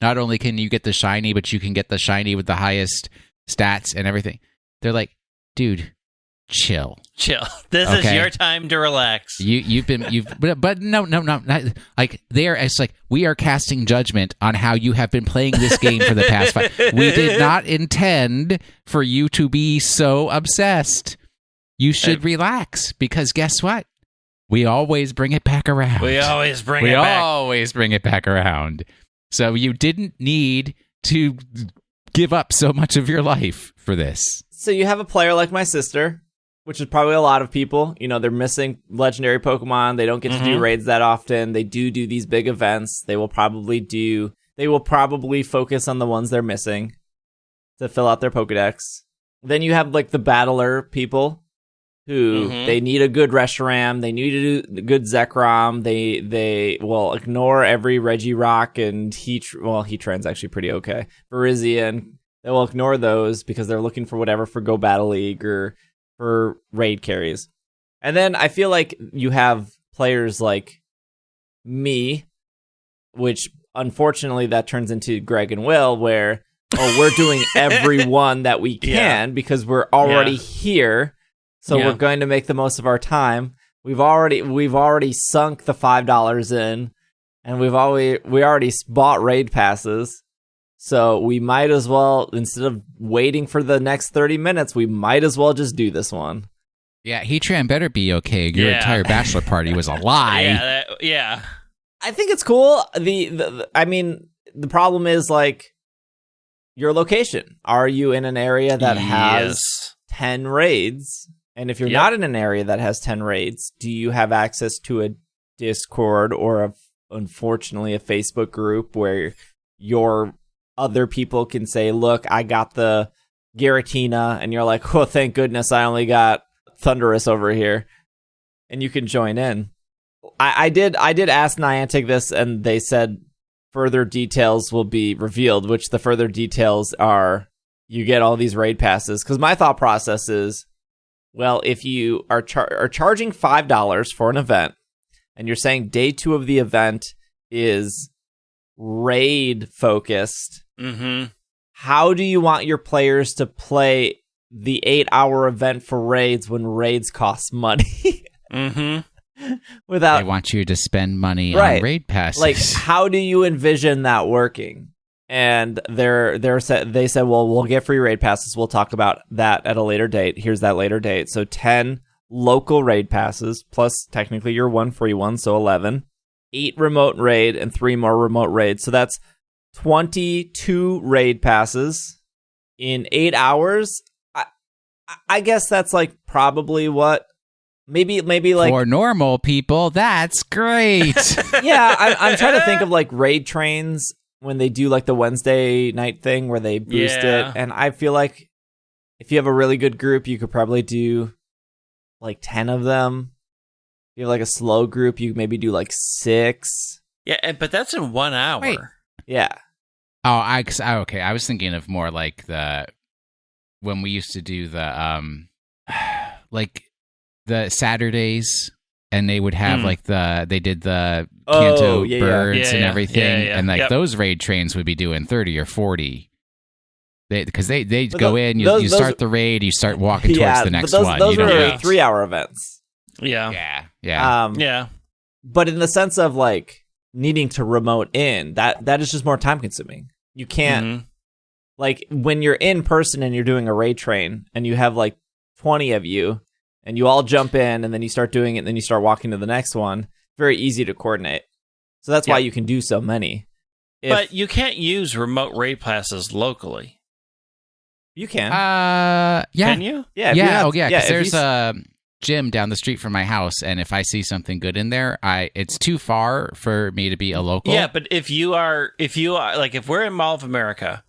not only can you get the shiny, but you can get the shiny with the highest stats and everything. They're like, dude, chill. This is your time to relax. But no, not, like it's like we are casting judgment on how you have been playing this game for the past 5. We did not intend for you to be so obsessed. You should relax, because guess what? We always bring it back around. We always bring it back around. So you didn't need to give up so much of your life for this. So you have a player like my sister, which is probably a lot of people. They're missing legendary Pokemon. They don't get to do raids that often. They do these big events. They will probably focus on the ones they're missing to fill out their Pokedex. Then you have like the battler people who they need a good Reshiram. They need to do a good Zekrom. They will ignore every Regirock and Heatran's actually pretty okay. Virizion, they will ignore those because they're looking for whatever for Go Battle League or for raid carries. And then I feel like you have players like me, which unfortunately that turns into Greg and Will, where we're doing every one that we can because we're already here. So we're going to make the most of our time. We've already sunk the $5 in, and we already bought raid passes. So we might as well, instead of waiting for the next 30 minutes, we might as well just do this one. Yeah, Heatran better be okay. Your entire bachelor party was a lie. Yeah. I think it's cool. The problem is like your location. Are you in an area that has 10 raids? And if you're not in an area that has 10 raids, do you have access to a Discord or unfortunately a Facebook group where your other people can say, look, I got the Giratina, and you're like, oh, thank goodness I only got Thundurus over here, and you can join in. I did ask Niantic this, and they said further details will be revealed, which the further details are you get all these raid passes. Because my thought process is, well, if you are charging $5 for an event, and you're saying day 2 of the event is raid focused, how do you want your players to play the 8-hour event for raids when raids cost money? Without, they want you to spend money on raid passes. Like, how do you envision that working? And they said, well, we'll get free raid passes. We'll talk about that at a later date. Here's that later date. So 10 local raid passes, plus technically your 1 free one, so 11. 8 remote raid and 3 more remote raids. So that's 22 raid passes in 8 hours. I guess that's like probably what maybe like for normal people. That's great. Yeah, I'm trying to think of like raid trains when they do like the Wednesday night thing where they boost it, and I feel like if you have a really good group, you could probably do like 10 of them. If you have like a slow group, you maybe do like 6. Yeah, but that's in 1 hour. Wait. Yeah. Oh, okay. I was thinking of more like when we used to do the like the Saturdays, and they would have they did the Kanto birds and everything, and like those raid trains would be doing 30 or 40. Because they go in, you start the raid, you start walking towards the next one. Those are 3-hour events. Yeah. But in the sense of like needing to remote in, that is just more time consuming. You can't like when you're in person and you're doing a raid train and you have like 20 of you and you all jump in and then you start doing it and then you start walking to the next one. Very easy to coordinate. So that's why you can do so many. But you can't use remote raid passes locally. You can. Can you? Yeah. Because there's a gym down the street from my house, and if I see something good in there, it's too far for me to be a local. Yeah, but if you are like, if we're in Mall of America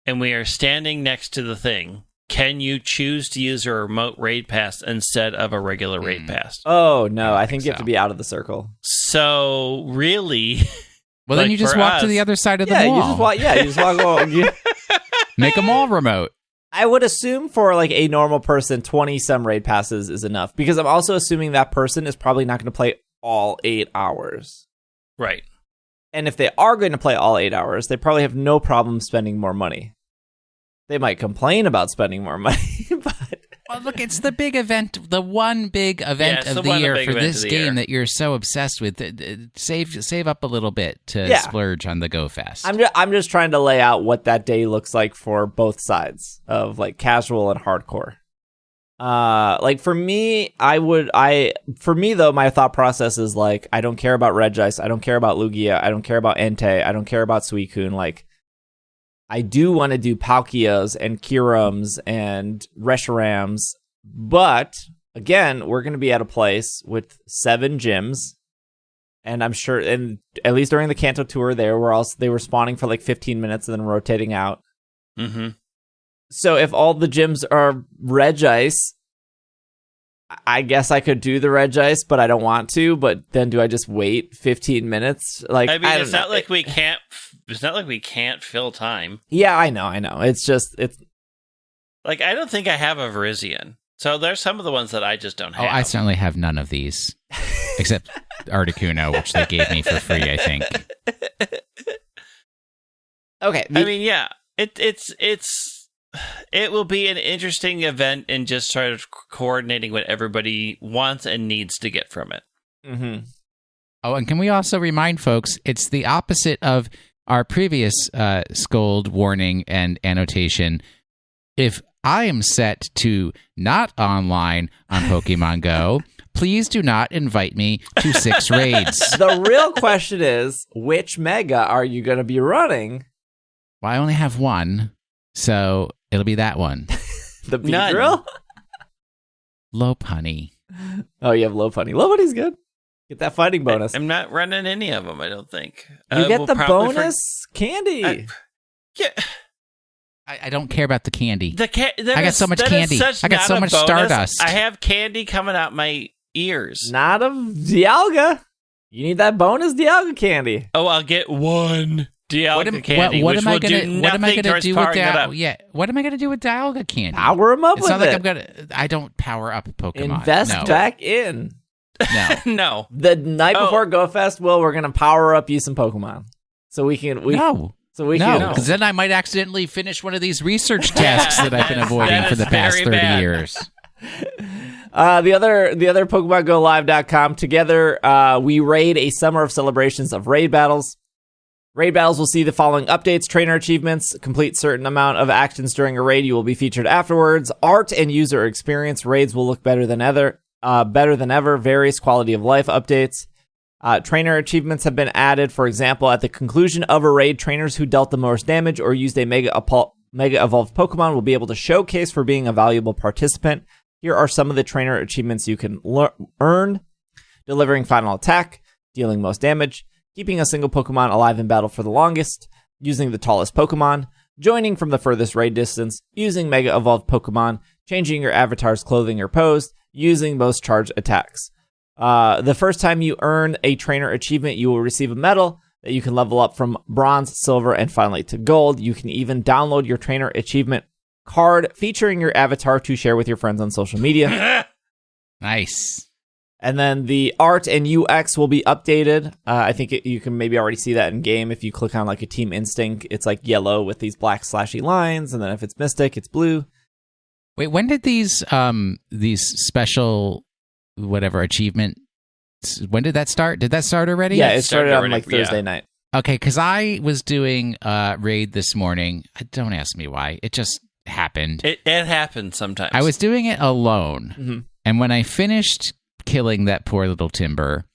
and we are standing next to the thing, can you choose to use a remote raid pass instead of a regular raid pass? Oh no, I think you have to be out of the circle. So really, well, then you just walk to the other side of the mall. You just walk. Make them all remote. I would assume for like a normal person, 20 some raid passes is enough, because I'm also assuming that person is probably not going to play all 8 hours. Right. And if they are going to play all 8 hours, they probably have no problem spending more money. They might complain about spending more money, but well, look, it's the big event, the one big event of the year for this game that you're so obsessed with. Save up a little bit to splurge on the Go Fest. I'm just trying to lay out what that day looks like for both sides of like casual and hardcore. Like for me, though, my thought process is like, I don't care about Regice. I don't care about Lugia. I don't care about Entei. I don't care about Suicune. Like, I do want to do Palkias and Kirums and Reshurams, but again, we're going to be at a place with 7 gyms, and I'm sure, and at least during the Kanto tour, they were spawning for like 15 minutes and then rotating out. Mm-hmm. So if all the gyms are Regice, I guess I could do the Regice, but I don't want to. But then, do I just wait 15 minutes? Like, I mean, it's not like we can't. It's not like we can't fill time. Yeah, I know. It's like I don't think I have a Virizion. So there's some of the ones that I just don't have. Oh, I certainly have none of these, except Articuno, which they gave me for free, I think. Okay. I mean, yeah, it will be an interesting event in just sort of coordinating what everybody wants and needs to get from it. Mm-hmm. Oh, and can we also remind folks, it's the opposite of our previous scold warning and annotation. If I am set to not online on Pokemon Go, please do not invite me to 6 raids. The real question is, which Mega are you going to be running? Well, I only have one, so it'll be that one. The Beedrill? Lopunny. Oh, you have Lopunny. Lopunny's good. Get that fighting bonus. I'm not running any of them, I don't think. You get the bonus candy. Yeah. I don't care about the candy. I got so much candy. I got so much Stardust. I have candy coming out my ears. Not of Dialga. You need that bonus Dialga candy. Oh, I'll get one Dialga candy. What am I going to do with Dialga? Yeah, what am I going to do with Dialga candy? Power him up it's with not it. Like I don't power up Pokemon. Invest back in. No. No. The night before Go Fest, we're going to power up you some Pokemon. So we can... No. So we can... No, because then I might accidentally finish one of these research tasks that I've been avoiding for the past 30 years. The other PokemonGoLive.com. Together, we raid a summer of celebrations of raid battles. Raid battles will see the following updates: trainer achievements, complete certain amount of actions during a raid. You will be featured afterwards. Art and user experience. Raids will look better than ever. Various quality of life updates. Trainer achievements have been added. For example, at the conclusion of a raid, trainers who dealt the most damage or used a Mega Evolved Pokemon will be able to showcase for being a valuable participant. Here are some of the trainer achievements you can earn: delivering final attack, dealing most damage, keeping a single Pokemon alive in battle for the longest, using the tallest Pokemon, joining from the furthest raid distance, using Mega Evolved Pokemon, changing your avatar's clothing or pose, using most charged attacks. The first time you earn a trainer achievement, you will receive a medal that you can level up from bronze, silver, and finally to gold. You can even download your trainer achievement card featuring your avatar to share with your friends on social media. Nice. And then the art and UX will be updated. I think you can maybe already see that in game. If you click on like a Team Instinct, it's like yellow with these black slashy lines. And then if it's Mystic, it's blue. Wait, when did these special whatever achievement, when did that start? Did that start already? Yeah, it started on like Thursday night. Okay, because I was doing raid this morning. Don't ask me why. It just happened. It happens sometimes. I was doing it alone. Mm-hmm. And when I finished killing that poor little Timber,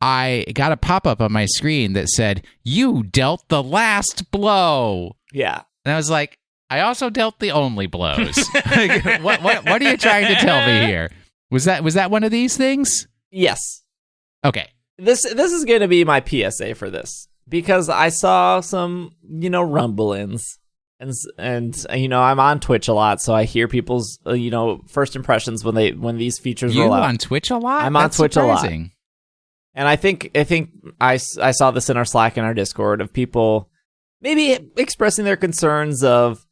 I got a pop-up on my screen that said, "You dealt the last blow." Yeah. And I was like, I also dealt the only blows. Like, what are you trying to tell me here? Was that one of these things? Yes. Okay. This is going to be my PSA for this, because I saw some, rumblings. And I'm on Twitch a lot, so I hear people's first impressions when these features roll out. You on Twitch a lot? I'm on Twitch surprising. A lot, and I think I saw this in our Slack and our Discord of people maybe expressing their concerns of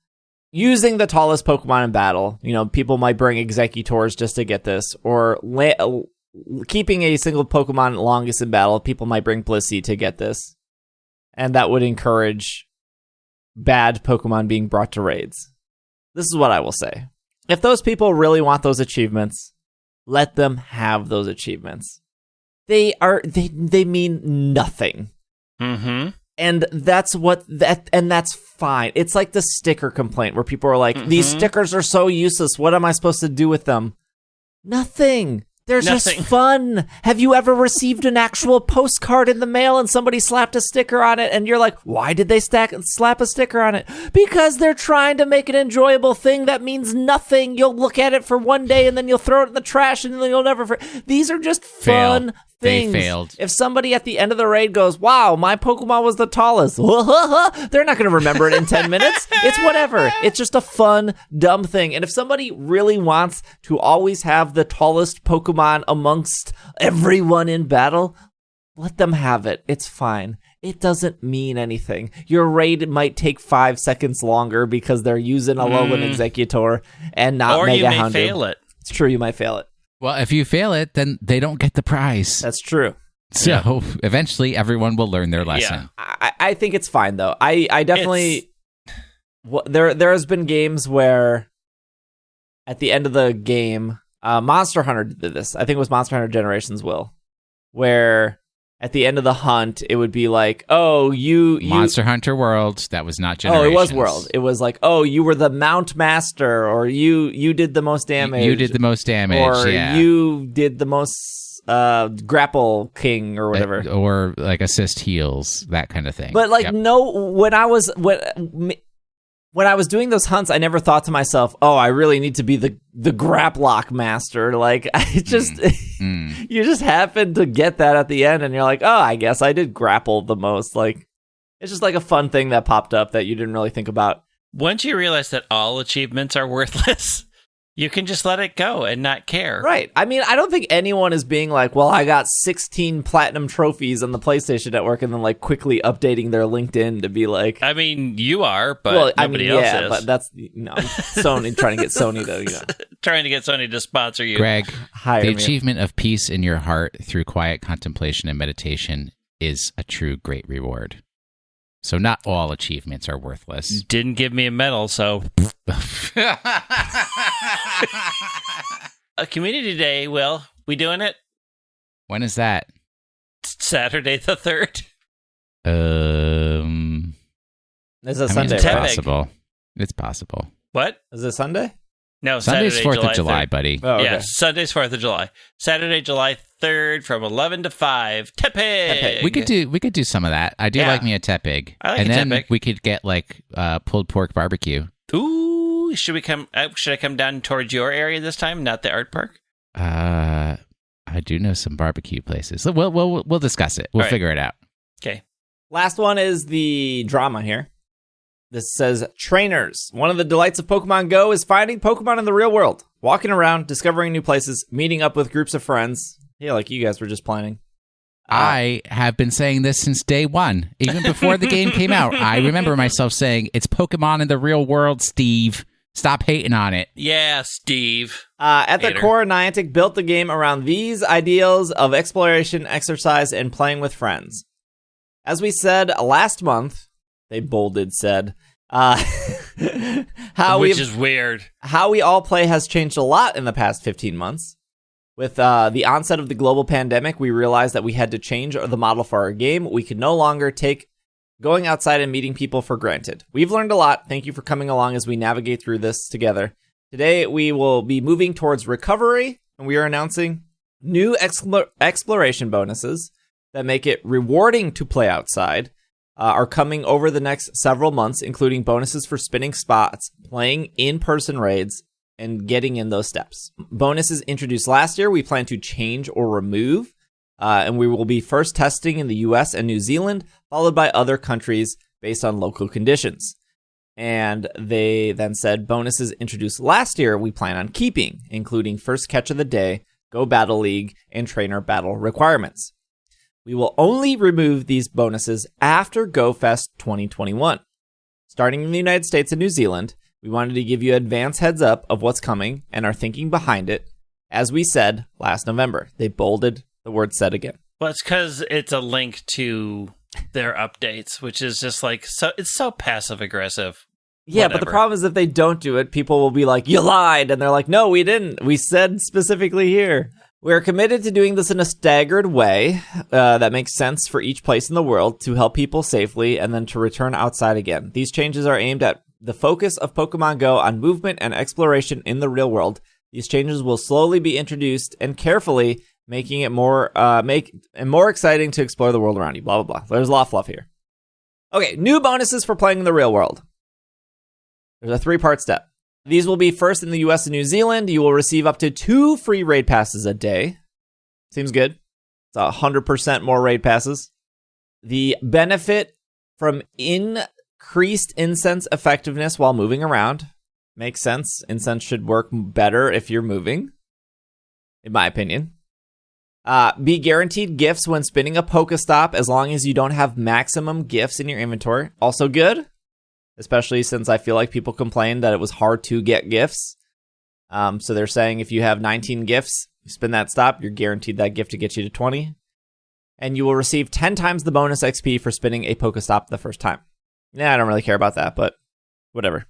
using the tallest Pokemon in battle. People might bring Executors just to get this, or keeping a single Pokemon longest in battle. People might bring Blissey to get this, and that would encourage bad Pokemon being brought to raids. This is what I will say. If those people really want those achievements, let them have those achievements. They mean nothing. Mm-hmm. And that's fine. It's like the sticker complaint where people are like, these stickers are so useless. What am I supposed to do with them? Nothing. They're just fun. Have you ever received an actual postcard in the mail and somebody slapped a sticker on it and you're like, why did they slap a sticker on it? Because they're trying to make an enjoyable thing that means nothing. You'll look at it for one day and then you'll throw it in the trash and then you'll never... These are just fun things. They failed. If somebody at the end of the raid goes, wow, my Pokemon was the tallest, they're not going to remember it in 10 minutes. It's whatever. It's just a fun, dumb thing. And if somebody really wants to always have the tallest Pokemon amongst everyone in battle, let them have it. It's fine. It doesn't mean anything. Your raid might take 5 seconds longer because they're using a Alolan Executor and not Mega Houndoom. Or you may fail it. It's true, you might fail it. Well, if you fail it, then they don't get the prize. That's true. So eventually everyone will learn their lesson. Yeah. I think it's fine, though. I definitely... There has been games where at the end of the game, Monster Hunter did this. I think it was Monster Hunter Generations will. Where at the end of the hunt, it would be like, oh, you Monster Hunter World, that was not Generations. Oh, it was World. It was like, oh, you were the Mount Master, or you did the most damage. You did the most damage, or you did the most grapple king, or whatever. Or like assist heals, that kind of thing. But like, no, when I was doing those hunts, I never thought to myself, oh, I really need to be the Graplock master. Like, I just, you just happen to get that at the end and you're like, oh, I guess I did grapple the most. Like, it's just like a fun thing that popped up that you didn't really think about. Once you realize that all achievements are worthless, you can just let it go and not care. Right. I mean, I don't think anyone is being like, well, I got 16 platinum trophies on the PlayStation Network and then like quickly updating their LinkedIn to be like... I mean, you are, but nobody else is. Yeah, but that's... No, Sony, trying to get Sony to, Trying to get Sony to sponsor you. Greg, the achievement of peace in your heart through quiet contemplation and meditation is a true great reward. So not all achievements are worthless. Didn't give me a medal, so... A community day, Will. We doing it? When is that? Saturday the 3rd. It's a Sunday, it's right? possible. It's possible. What? Is it Sunday? No, Sunday's Saturday, 4th of July, 3rd. buddy. Oh, okay. Yeah, Sunday's 4th of July. Saturday, July 3rd from 11 to 5. Tepig. We could do some of that. I do like me a Tepig. I like and a then Tepig. We could get like pulled pork barbecue. Ooh, should I come down towards your area this time, not the art park? I do know some barbecue places. We'll discuss it. We'll figure it out. Okay. Last one is the drama here. This says, trainers. One of the delights of Pokemon Go is finding Pokemon in the real world. Walking around, discovering new places, meeting up with groups of friends. Yeah, like you guys were just planning. I have been saying this since day one. Even before the game came out, I remember myself saying, it's Pokemon in the real world, Steve. Stop hating on it. Yeah, Steve. At the core, Niantic built the game around these ideals of exploration, exercise, and playing with friends. As we said last month, they bolded said, which is weird. How we all play has changed a lot in the past 15 months. With the onset of the global pandemic, we realized that we had to change the model for our game. We could no longer take going outside and meeting people for granted. We've learned a lot. Thank you for coming along as we navigate through this together. Today, we will be moving towards recovery, and we are announcing new exploration bonuses that make it rewarding to play outside. Are coming over the next several months, including bonuses for spinning spots, playing in-person raids, and getting in those steps. Bonuses introduced last year, we plan to change or remove, and we will be first testing in the US and New Zealand, followed by other countries based on local conditions. And they then said bonuses introduced last year we plan on keeping, including first catch of the day, Go Battle League, and trainer battle requirements. We will only remove these bonuses after GoFest 2021. Starting in the United States and New Zealand, we wanted to give you advance heads up of what's coming and our thinking behind it. As we said last November, they bolded the word said again. Well, it's because it's a link to their updates, which is just like it's so passive aggressive. Yeah, Whatever. but the problem is if they don't do it, people will be like, you lied. And they're like, no, we didn't. We said specifically here. We're committed to doing this in a staggered way that makes sense for each place in the world to help people safely and then to return outside again. These changes are aimed at the focus of Pokemon Go on movement and exploration in the real world. These changes will slowly be introduced and carefully making it more exciting to explore the world around you. Blah, blah, blah. There's a lot of fluff here. Okay, new bonuses for playing in the real world. There's a 3-part step. These will be first in the US and New Zealand. You will receive up to 2 free raid passes a day. Seems good. It's 100% more raid passes. The benefit from increased incense effectiveness while moving around. Makes sense. Incense should work better if you're moving, in my opinion. Be guaranteed gifts when spinning a Pokestop as long as you don't have maximum gifts in your inventory. Also good. Especially since I feel like people complained that it was hard to get gifts. So they're saying if you have 19 gifts, you spin that stop, you're guaranteed that gift to get you to 20. And you will receive 10 times the bonus XP for spinning a Pokestop the first time. Yeah, I don't really care about that, but whatever.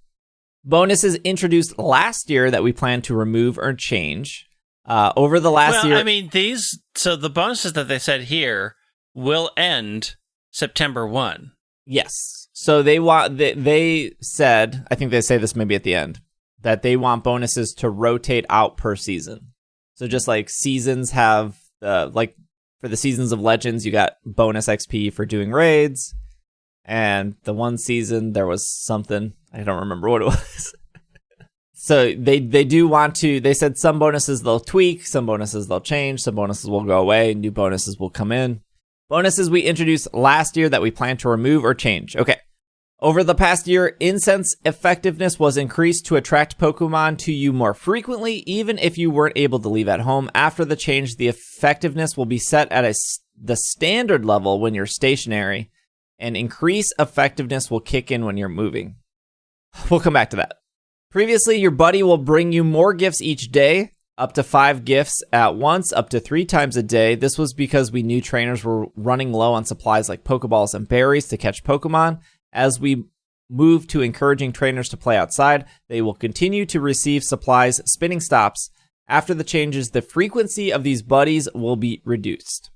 Bonuses introduced last year that we plan to remove or change. Over the last year... I mean, the bonuses that they said here will end September 1. Yes. So they said, I think they say this maybe at the end, that they want bonuses to rotate out per season. So just like seasons have, like for the Seasons of Legends, you got bonus XP for doing raids. And the one season, there was something, I don't remember what it was. So they do want to, they said some bonuses they'll tweak, some bonuses they'll change, some bonuses will go away, new bonuses will come in. Bonuses we introduced last year that we plan to remove or change. Okay. Over the past year, incense effectiveness was increased to attract Pokemon to you more frequently, even if you weren't able to leave at home. After the change, the effectiveness will be set at the standard level when you're stationary, and increased effectiveness will kick in when you're moving. We'll come back to that. Previously, your buddy will bring you more gifts each day, up to 5 gifts at once, up to 3 times a day. This was because we knew trainers were running low on supplies like Pokeballs and berries to catch Pokemon. As we move to encouraging trainers to play outside, they will continue to receive supplies spinning stops. After the changes, the frequency of these buddies will be reduced.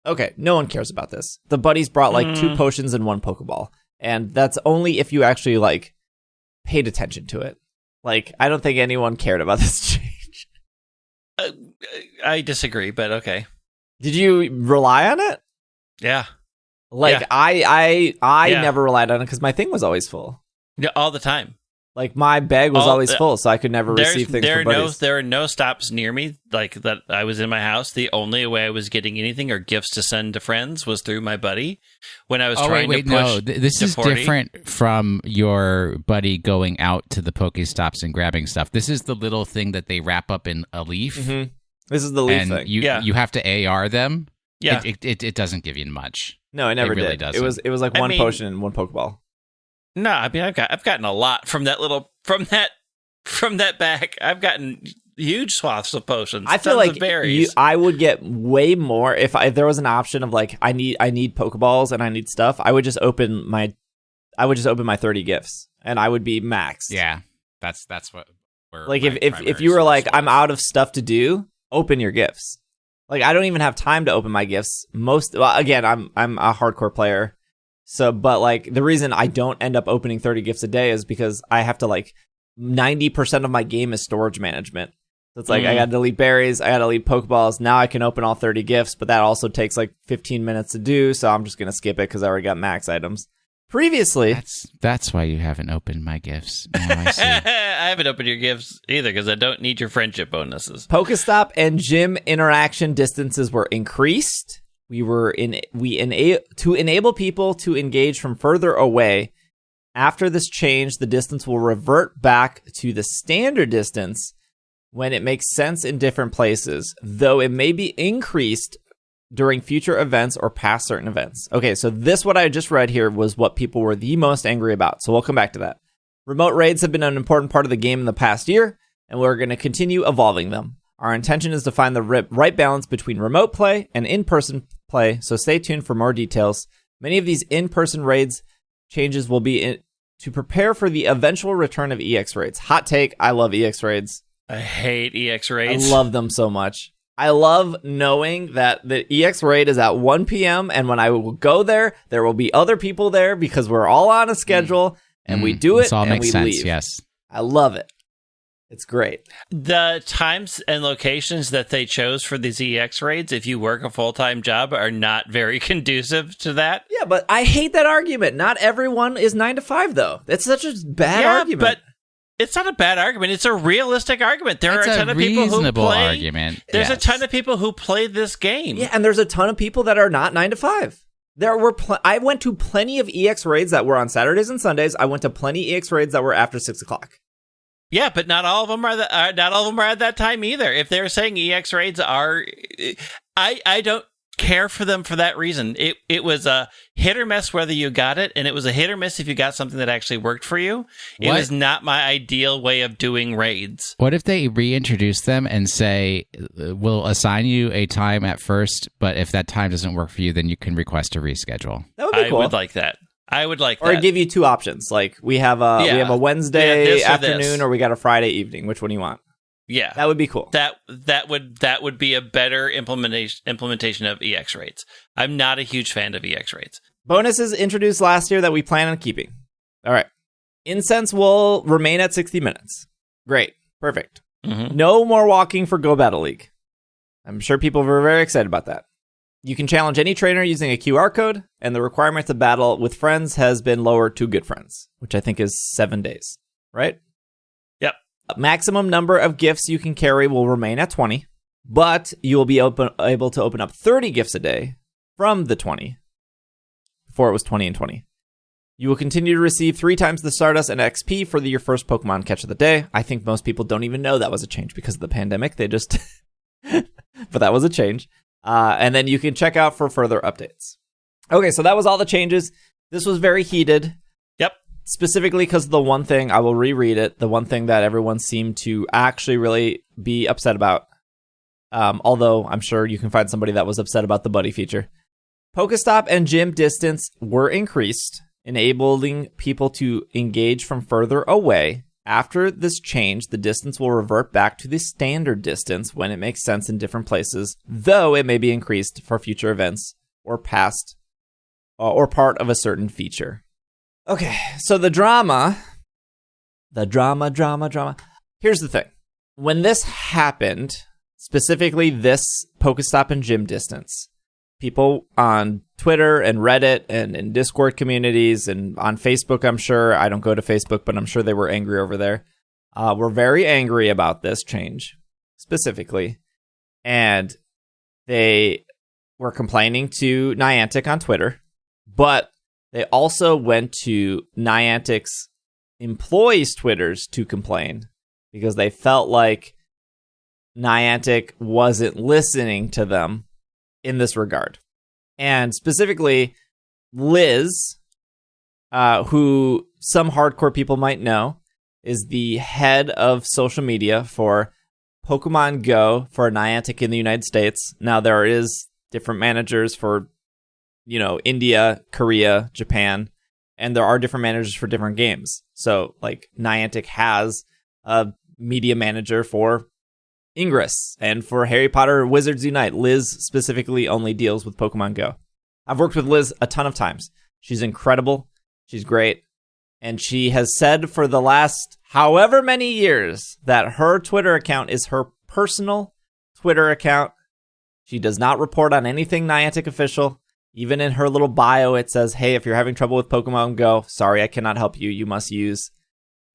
Okay, no one cares about this. The buddies brought like 2 potions and 1 Pokeball. And that's only if you actually like paid attention to it. Like, I don't think anyone cared about this change. I disagree, but okay. Did you rely on it? Yeah. Like, yeah. I never relied on it because my thing was always full. Yeah, all the time. Like, my bag was always full, so I could never receive things from buddies. There are no stops near me, like that I was in my house. The only way I was getting anything or gifts to send to friends was through my buddy when I was trying to push. No, this is 40. different from your buddy going out to the Pokestops and grabbing stuff. This is the little thing that they wrap up in a leaf. Mm-hmm. This is the leaf and thing. You have to AR them. Yeah. It doesn't give you much. No, it never really did. doesn't. It was like 1 potion and 1 Pokeball. No, I mean I've gotten a lot from that bag. I've gotten huge swaths of potions. I feel tons like of berries. I would get way more if there was an option of like I need Pokeballs and I need stuff. I would just open my 30 gifts and I would be max. Yeah, that's what we're like. If you were like I'm out of stuff to do, open your gifts. Like I don't even have time to open my gifts. Again, I'm a hardcore player. So, but like the reason I don't end up opening 30 gifts a day is because I have to like 90% of my game is storage management. So it's like I got to delete berries, I got to delete Pokeballs. Now I can open all 30 gifts, but that also takes like 15 minutes to do. So I'm just going to skip it because I already got max items. Previously, that's why you haven't opened my gifts. Now I see. I haven't opened your gifts either because I don't need your friendship bonuses. Pokestop and gym interaction distances were increased. To enable people to engage from further away. After this change, the distance will revert back to the standard distance when it makes sense in different places, though it may be increased during future events or past certain events. Okay, so this, what I just read here, was what people were the most angry about. So we'll come back to that. Remote raids have been an important part of the game in the past year, and we're going to continue evolving them. Our intention is to find the right balance between remote play and in-person play, so stay tuned for more details. Many of these in-person raids changes will be to prepare for the eventual return of EX raids. Hot take, I love EX raids. I hate EX raids. I love them so much. I love knowing that the EX raid is at 1 p.m. and when I will go there, there will be other people there because we're all on a schedule and we do it and we leave. Yes. I love it. It's great. The times and locations that they chose for these EX raids, if you work a full-time job, are not very conducive to that. Yeah, but I hate that argument. Not everyone is 9 to 5, though. That's such a bad argument. But it's not a bad argument. It's a realistic argument. There are a ton of people who play. Argument. There's a ton of people who play this game. Yeah, and there's a ton of people that are not 9 to 5. There were I went to plenty of EX raids that were on Saturdays and Sundays. I went to plenty EX raids that were after 6 o'clock. Yeah, but not all of them are not all of them are at that time either. If they're saying EX raids are, I don't care for them for that reason. It was a hit or miss whether you got it, and it was a hit or miss if you got something that actually worked for you. It was not my ideal way of doing raids. What if they reintroduce them and say, we'll assign you a time at first, but if that time doesn't work for you, then you can request a reschedule? That would be cool. I would like that. I would like or that. Or give you two options. Like we have a Wednesday afternoon or we got a Friday evening. Which one do you want? Yeah. That would be cool. That would be a better implementation of EX rates. I'm not a huge fan of EX rates. Bonuses introduced last year that we plan on keeping. All right. Incense will remain at 60 minutes. Great. Perfect. Mm-hmm. No more walking for Go Battle League. I'm sure people were very excited about that. You can challenge any trainer using a QR code, and the requirement to battle with friends has been lowered to good friends, which I think is 7 days, right? Yep. Maximum number of gifts you can carry will remain at 20, but you will be able to open up 30 gifts a day from the 20. Before it was 20 and 20. You will continue to receive 3 times the Stardust and XP for your first Pokemon catch of the day. I think most people don't even know that was a change because of the pandemic. They just... but that was a change. And then you can check out for further updates. Okay, so that was all the changes. This was very heated. Yep. Specifically because the one thing, I will reread it, the one thing that everyone seemed to actually really be upset about, although I'm sure you can find somebody that was upset about the buddy feature. Pokestop and gym distance were increased, enabling people to engage from further away. After this change, the distance will revert back to the standard distance when it makes sense in different places, though it may be increased for future events or past or part of a certain feature. Okay, so the drama. Here's the thing. When this happened, specifically this Pokestop and gym distance, people on Twitter and Reddit and in Discord communities and on Facebook, I'm sure, I don't go to Facebook, but I'm sure they were angry over there. Were very angry about this change, specifically. And they were complaining to Niantic on Twitter, but they also went to Niantic's employees' Twitters to complain because they felt like Niantic wasn't listening to them in this regard. And specifically, Liz, who some hardcore people might know, is the head of social media for Pokemon Go for Niantic in the United States. Now, there is different managers for, India, Korea, Japan, and there are different managers for different games. So, like, Niantic has a media manager for Ingress and for Harry Potter Wizards Unite. Liz specifically only deals with Pokemon Go. I've worked with Liz a ton of times. She's incredible. She's great. And she has said for the last however many years that her Twitter account is her personal Twitter account. She does not report on anything Niantic official. Even in her little bio, it says, hey, if you're having trouble with Pokemon Go, sorry, I cannot help you. You must use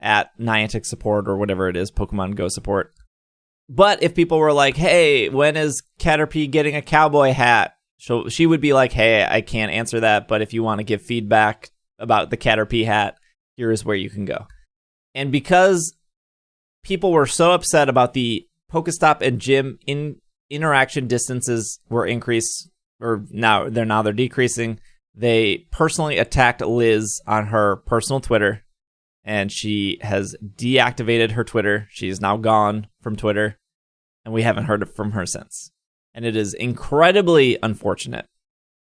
at Niantic support or whatever it is, Pokemon Go support. But if people were like, hey, when is Caterpie getting a cowboy hat? She would be like, hey, I can't answer that, but if you want to give feedback about the Caterpie hat, here is where you can go. And because people were so upset about the Pokestop and gym interaction distances were increased, or now they're decreasing, they personally attacked Liz on her personal Twitter. And she has deactivated her Twitter. She is now gone from Twitter. And we haven't heard from her since. And it is incredibly unfortunate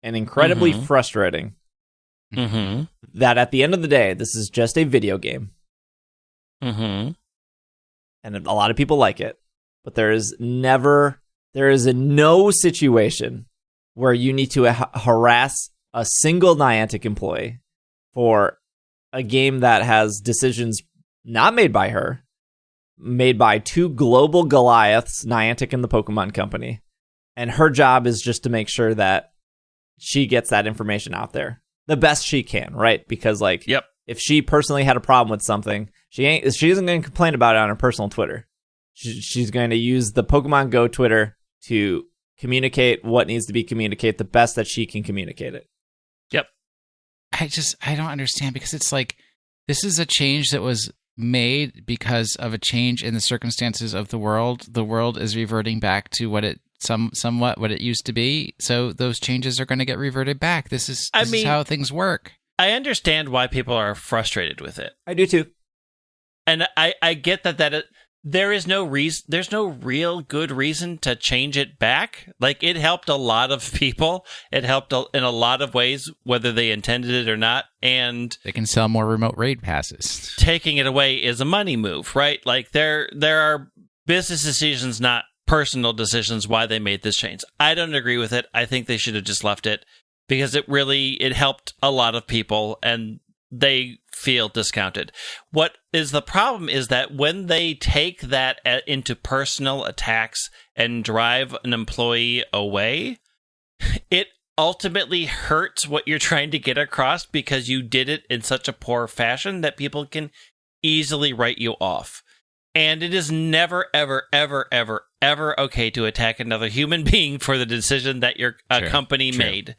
and incredibly frustrating Mm-hmm. that at the end of the day, this is just a video game. Mm-hmm. And a lot of people like it, but there is no situation where you need to harass a single Niantic employee for a game that has decisions not made by her, made by two global Goliaths, Niantic and the Pokemon Company. And her job is just to make sure that she gets that information out there the best she can, right? Because if she personally had a problem with something, she isn't going to complain about it on her personal Twitter. She's going to use the Pokemon Go Twitter to communicate what needs to be communicated the best that she can communicate it. Yep. I don't understand, because it's like, this is a change that was made because of a change in the circumstances of the world. The world is reverting back to what it somewhat what it used to be. So those changes are going to get reverted back. This is how things work. I understand why people are frustrated with it. I do too. And I get that there is no reason, there's no real good reason to change it back. Like, it helped a lot of people. It helped in a lot of ways, whether they intended it or not. And they can sell more remote raid passes. Taking it away is a money move, right? Like, there are business decisions, not personal decisions, why they made this change. I don't agree with it. I think they should have just left it, because it helped a lot of people, and they feel discounted. What is the problem is that when they take that into personal attacks and drive an employee away, it ultimately hurts what you're trying to get across, because you did it in such a poor fashion that people can easily write you off. And it is never, ever, ever, ever, ever okay to attack another human being for the decision that your company made.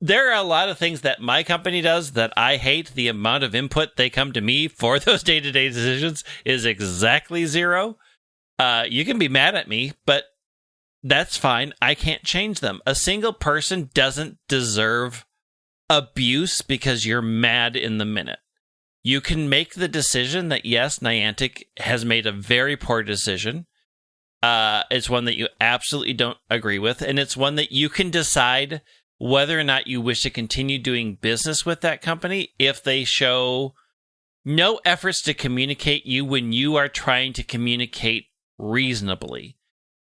There are a lot of things that my company does that I hate. The amount of input they come to me for those day-to-day decisions is exactly zero. You can be mad at me, but that's fine. I can't change them. A single person doesn't deserve abuse because you're mad in the minute. You can make the decision that, yes, Niantic has made a very poor decision. It's one that you absolutely don't agree with, and it's one that you can decide whether or not you wish to continue doing business with that company if they show no efforts to communicate you when you are trying to communicate reasonably.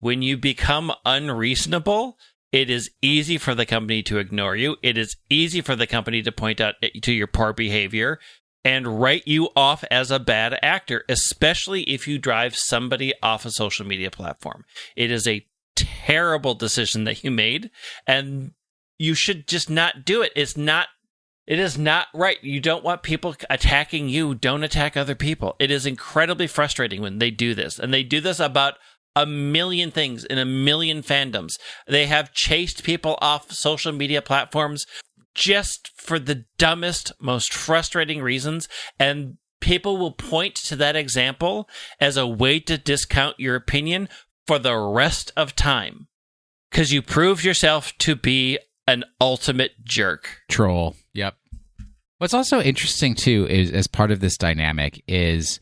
When you become unreasonable, it is easy for the company to ignore you. It is easy for the company to point out to your poor behavior and write you off as a bad actor, especially if you drive somebody off a social media platform. It is a terrible decision that you made, and you should just not do it. It is not right. You don't want people attacking you. Don't attack other people. It is incredibly frustrating when they do this, and they do this about a million things in a million fandoms. They have chased people off social media platforms just for the dumbest, most frustrating reasons, and people will point to that example as a way to discount your opinion for the rest of time, because you prove yourself to be an ultimate jerk. Troll. Yep. What's also interesting, too, is as part of this dynamic is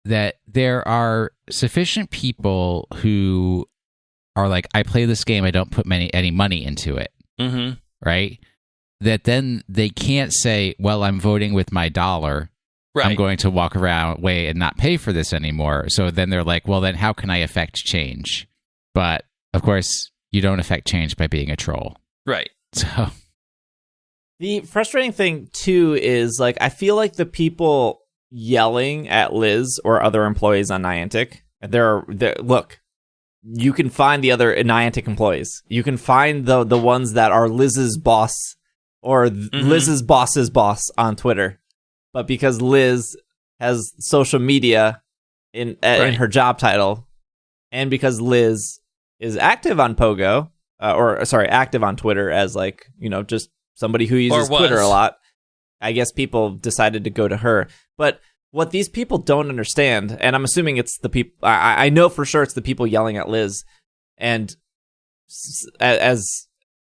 that there are sufficient people who are like, I play this game, I don't put any money into it. Mm-hmm. Right? That then they can't say, well, I'm voting with my dollar. Right. I'm going to walk away and not pay for this anymore. So then they're like, well, then how can I affect change? But, of course, you don't affect change by being a troll. Right. So the frustrating thing, too, is like, I feel like the people yelling at Liz or other employees on Niantic, look, you can find the other Niantic employees. You can find the ones that are Liz's boss or Liz's boss's boss on Twitter. But because Liz has social media in her job title, and because Liz is active on Pogo, active on Twitter as just somebody who uses Twitter a lot, I guess people decided to go to her. But what these people don't understand, and I'm assuming it's the people, I know for sure it's the people yelling at Liz, and as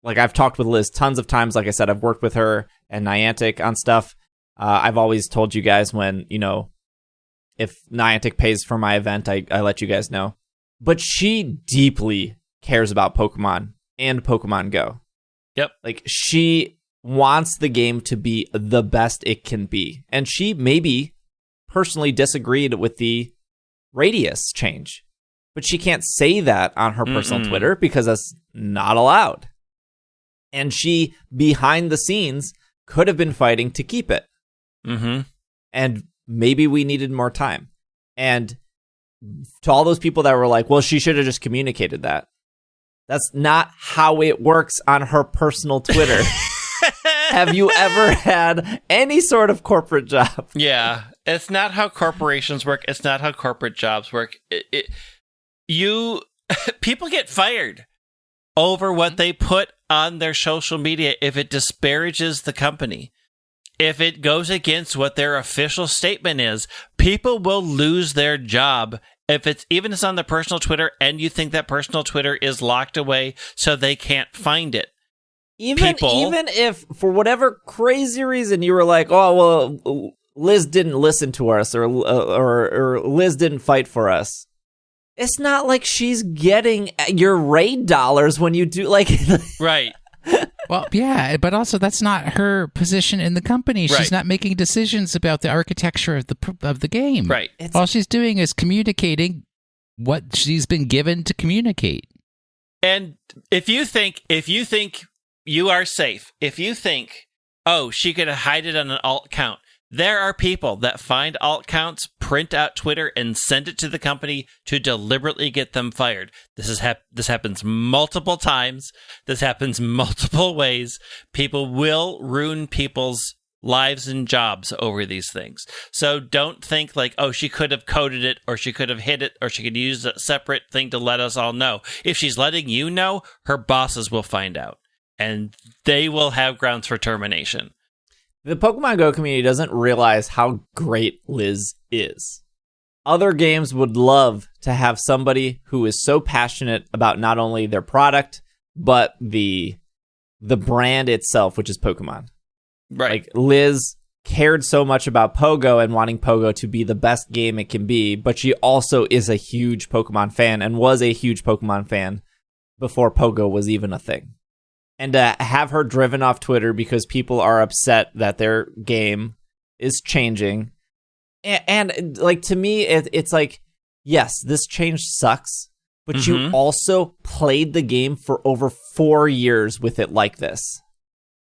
I've talked with Liz tons of times, like I said, I've worked with her and Niantic on stuff. I've always told you guys when, if Niantic pays for my event, I let you guys know. But she deeply cares about Pokemon and Pokemon Go. Yep. She wants the game to be the best it can be. And she maybe personally disagreed with the radius change, but she can't say that on her personal Twitter because that's not allowed. And she, behind the scenes, could have been fighting to keep it. And maybe we needed more time. And to all those people that were like, well, she should have just communicated that. That's not how it works on her personal Twitter. Have you ever had any sort of corporate job? Yeah, it's not how corporations work. It's not how corporate jobs work. People get fired over what they put on their social media if it disparages the company. If it goes against what their official statement is, people will lose their job. If it's on their personal Twitter and you think that personal Twitter is locked away so they can't find it. Even if for whatever crazy reason you were like, oh, well, Liz didn't listen to us or Liz didn't fight for us. It's not like she's getting your raid dollars when you do like right. Well, yeah, but also that's not her position in the company. She's not making decisions about the architecture of the game. Right. All she's doing is communicating what she's been given to communicate. And if you think you are safe, if you think, oh, she could hide it on an alt account, there are people that find alt accounts, print out Twitter, and send it to the company to deliberately get them fired. This happens multiple times. This happens multiple ways. People will ruin people's lives and jobs over these things. So don't think like, oh, she could have coded it, or she could have hid it, or she could use a separate thing to let us all know. If she's letting you know, her bosses will find out, and they will have grounds for termination. The Pokemon Go community doesn't realize how great Liz is. Other games would love to have somebody who is so passionate about not only their product, but the brand itself, which is Pokemon. Right. Like, Liz cared so much about Pogo and wanting Pogo to be the best game it can be, but she also is a huge Pokemon fan and was a huge Pokemon fan before Pogo was even a thing. And to have her driven off Twitter because people are upset that their game is changing. And like, to me, it's like, yes, this change sucks, but you also played the game for over 4 years with it like this.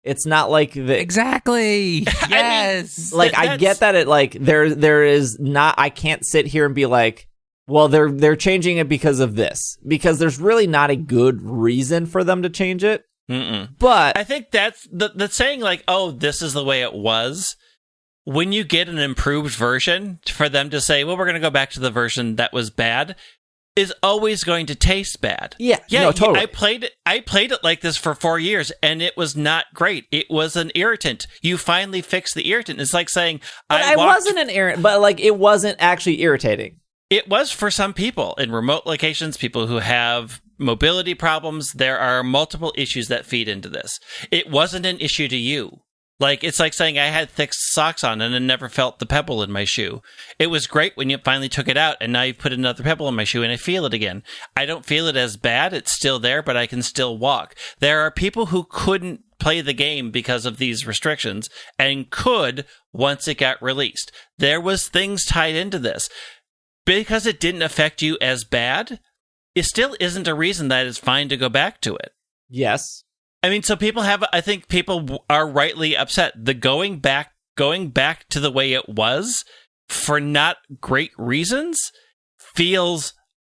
It's not like exactly. Yes. Like, I get that it like there is not. I can't sit here and be like, well, they're changing it because of this, because there's really not a good reason for them to change it. But I think that's the saying, like, oh, this is the way it was. When you get an improved version, for them to say, well, we're going to go back to the version that was bad, is always going to taste bad. Yeah, no, totally. I played it like this for 4 years, and it was not great. It was an irritant. You finally fixed the irritant. It's like saying, I wasn't an irritant, but like, it wasn't actually irritating. It was for some people in remote locations, people who have mobility problems. There are multiple issues that feed into this. It wasn't an issue to you. Like, it's like saying I had thick socks on and I never felt the pebble in my shoe. It was great when you finally took it out, and now you put another pebble in my shoe and I feel it again. I don't feel it as bad. It's still there, but I can still walk. There are people who couldn't play the game because of these restrictions and could once it got released. There was things tied into this. Because it didn't affect you as bad, it still isn't a reason that it's fine to go back to it. Yes. I mean, so I think people are rightly upset. The going back to the way it was for not great reasons feels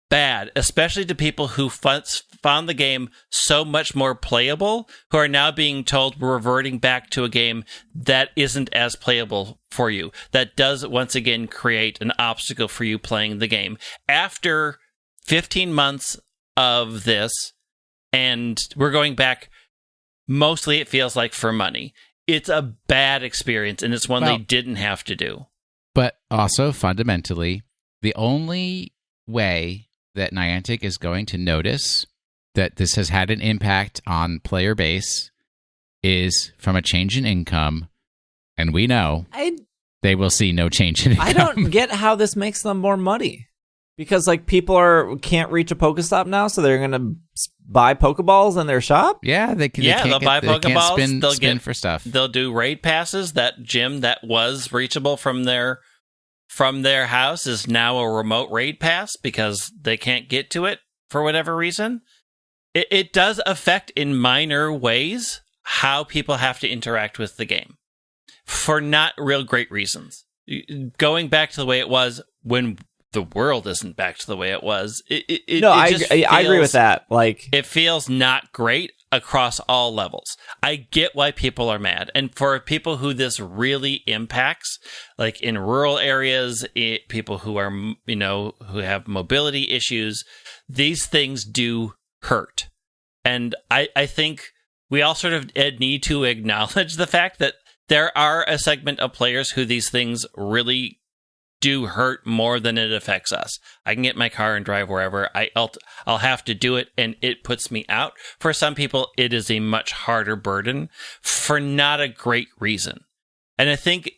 bad, especially to people who found the game so much more playable, who are now being told we're reverting back to a game that isn't as playable for you, that does once again create an obstacle for you playing the game. After 15 months of this, and we're going back, mostly it feels like for money. It's a bad experience, and it's one they didn't have to do. But also, fundamentally, the only way that Niantic is going to notice that this has had an impact on player base is from a change in income, and we know they will see no change in income. I don't get how this makes them more money. Because like people can't reach a Pokestop now, so they're gonna buy Pokeballs in their shop. Yeah, they'll buy Pokeballs. They'll spin for stuff. They'll do raid passes. That gym that was reachable from their house is now a remote raid pass because they can't get to it for whatever reason. It does affect in minor ways how people have to interact with the game for not real great reasons. Going back to the way it was when the world isn't back to the way it was. I agree with that. Like, Mm-hmm. it feels not great across all levels. I get why people are mad. And for people who this really impacts, like in rural areas, people who are, who have mobility issues, these things do hurt. And I think we all sort of need to acknowledge the fact that there are a segment of players who these things really do hurt more than it affects us. I can get in my car and drive wherever. I'll have to do it, and it puts me out. For some people, it is a much harder burden for not a great reason. And I think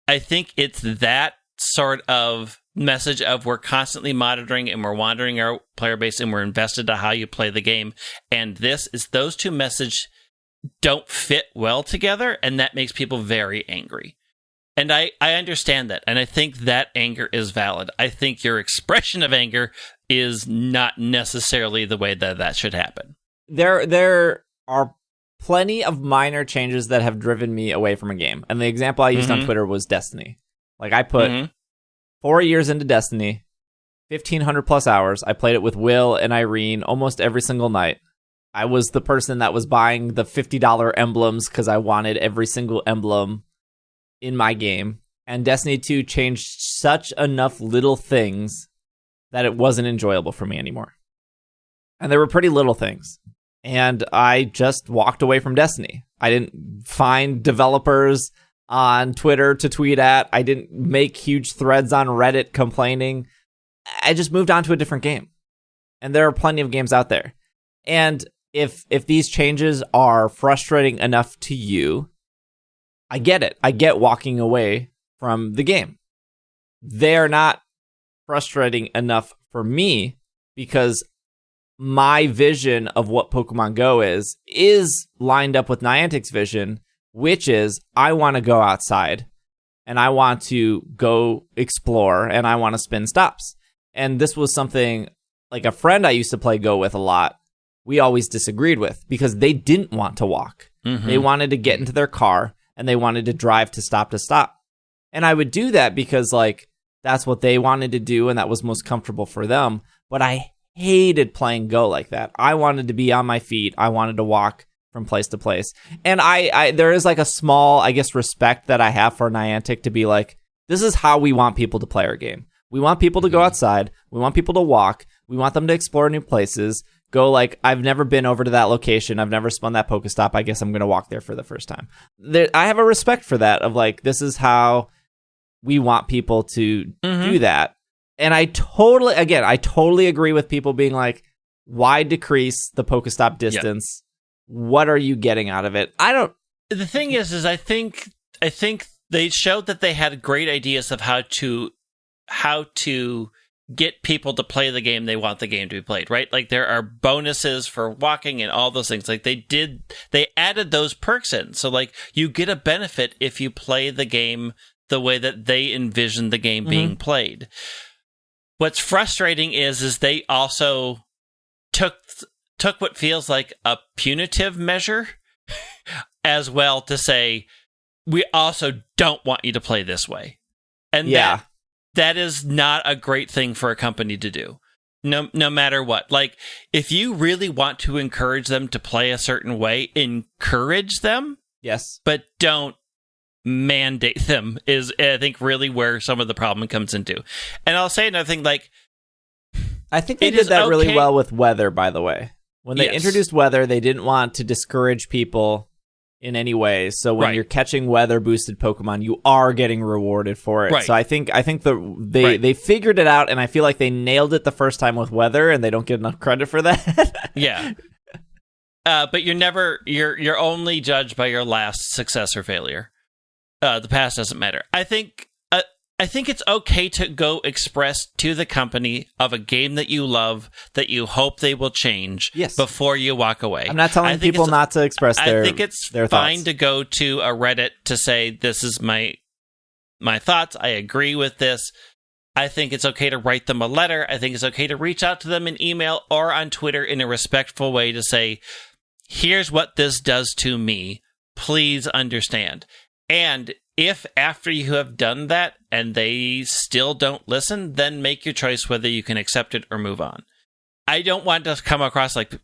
it's that sort of message of we're constantly monitoring and we're monitoring our player base and we're invested to how you play the game. And those two messages don't fit well together, and that makes people very angry. And I understand that, and I think that anger is valid. I think your expression of anger is not necessarily the way that should happen. There are plenty of minor changes that have driven me away from a game. And the example I used on Twitter was Destiny. Like, I put 4 years into Destiny, 1,500 plus hours. I played it with Will and Irene almost every single night. I was the person that was buying the $50 emblems because I wanted every single emblem in my game. And Destiny 2 changed such enough little things that it wasn't enjoyable for me anymore. And there were pretty little things. And I just walked away from Destiny. I didn't find developers on Twitter to tweet at. I didn't make huge threads on Reddit complaining. I just moved on to a different game. And there are plenty of games out there. And if these changes are frustrating enough to you, I get it. I get walking away from the game. They're not frustrating enough for me because my vision of what Pokemon Go is lined up with Niantic's vision, which is I want to go outside and I want to go explore and I want to spin stops. And this was something like a friend I used to play Go with a lot. We always disagreed with because they didn't want to walk. They wanted to get into their car and they wanted to drive to stop. And I would do that because like that's what they wanted to do and that was most comfortable for them. But I hated playing Go like that. I wanted to be on my feet. I wanted to walk from place to place. And I there is like a small, I guess, respect that I have for Niantic to be like, this is how we want people to play our game. We want people to go outside. We want people to walk. We want them to explore new places. Go like, I've never been over to that location. I've never spun that Pokestop. I guess I'm going to walk there for the first time. I have a respect for that of like, this is how we want people to do that. And I totally agree with people being like, why decrease the Pokestop distance? Yep. What are you getting out of it? The thing is I think they showed that they had great ideas of how to get people to play the game they want the game to be played, right? Like there are bonuses for walking and all those things. Like they added those perks in. So like you get a benefit if you play the game the way that they envision the game being played. What's frustrating is they also took what feels like a punitive measure as well to say, we also don't want you to play this way. And that is not a great thing for a company to do. No matter what. Like, if you really want to encourage them to play a certain way, encourage them. Yes. But don't mandate them is, I think, really where some of the problem comes into. And I'll say another thing, like, I think they did that really well with weather, by the way. When they introduced weather, they didn't want to discourage people in any way. So when you're catching weather boosted Pokemon, you are getting rewarded for it. Right. So I think they figured it out, and I feel like they nailed it the first time with weather, and they don't get enough credit for that. Yeah. But you're only judged by your last success or failure. The past doesn't matter. I think I think it's okay to go express to the company of a game that you love that you hope they will change before you walk away. I'm not telling people not to express their thoughts. I think it's fine to go to a Reddit to say, this is my thoughts. I agree with this. I think it's okay to write them a letter. I think it's okay to reach out to them in email or on Twitter in a respectful way to say, here's what this does to me. Please understand. And if after you have done that and they still don't listen, then make your choice whether you can accept it or move on. I don't want to come across like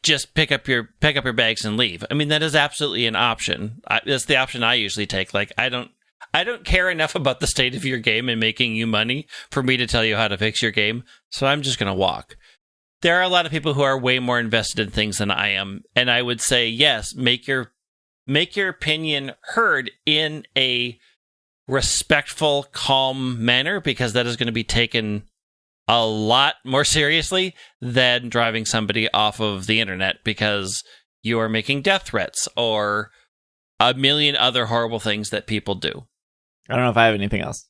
just pick up your bags and leave. I mean, that is absolutely an option. That's the option I usually take. Like, I don't care enough about the state of your game and making you money for me to tell you how to fix your game, so I'm just going to walk. There are a lot of people who are way more invested in things than I am, and I would say, yes, make your opinion heard in a respectful, calm manner, because that is going to be taken a lot more seriously than driving somebody off of the internet because you are making death threats or a million other horrible things that people do. I don't know if I have anything else.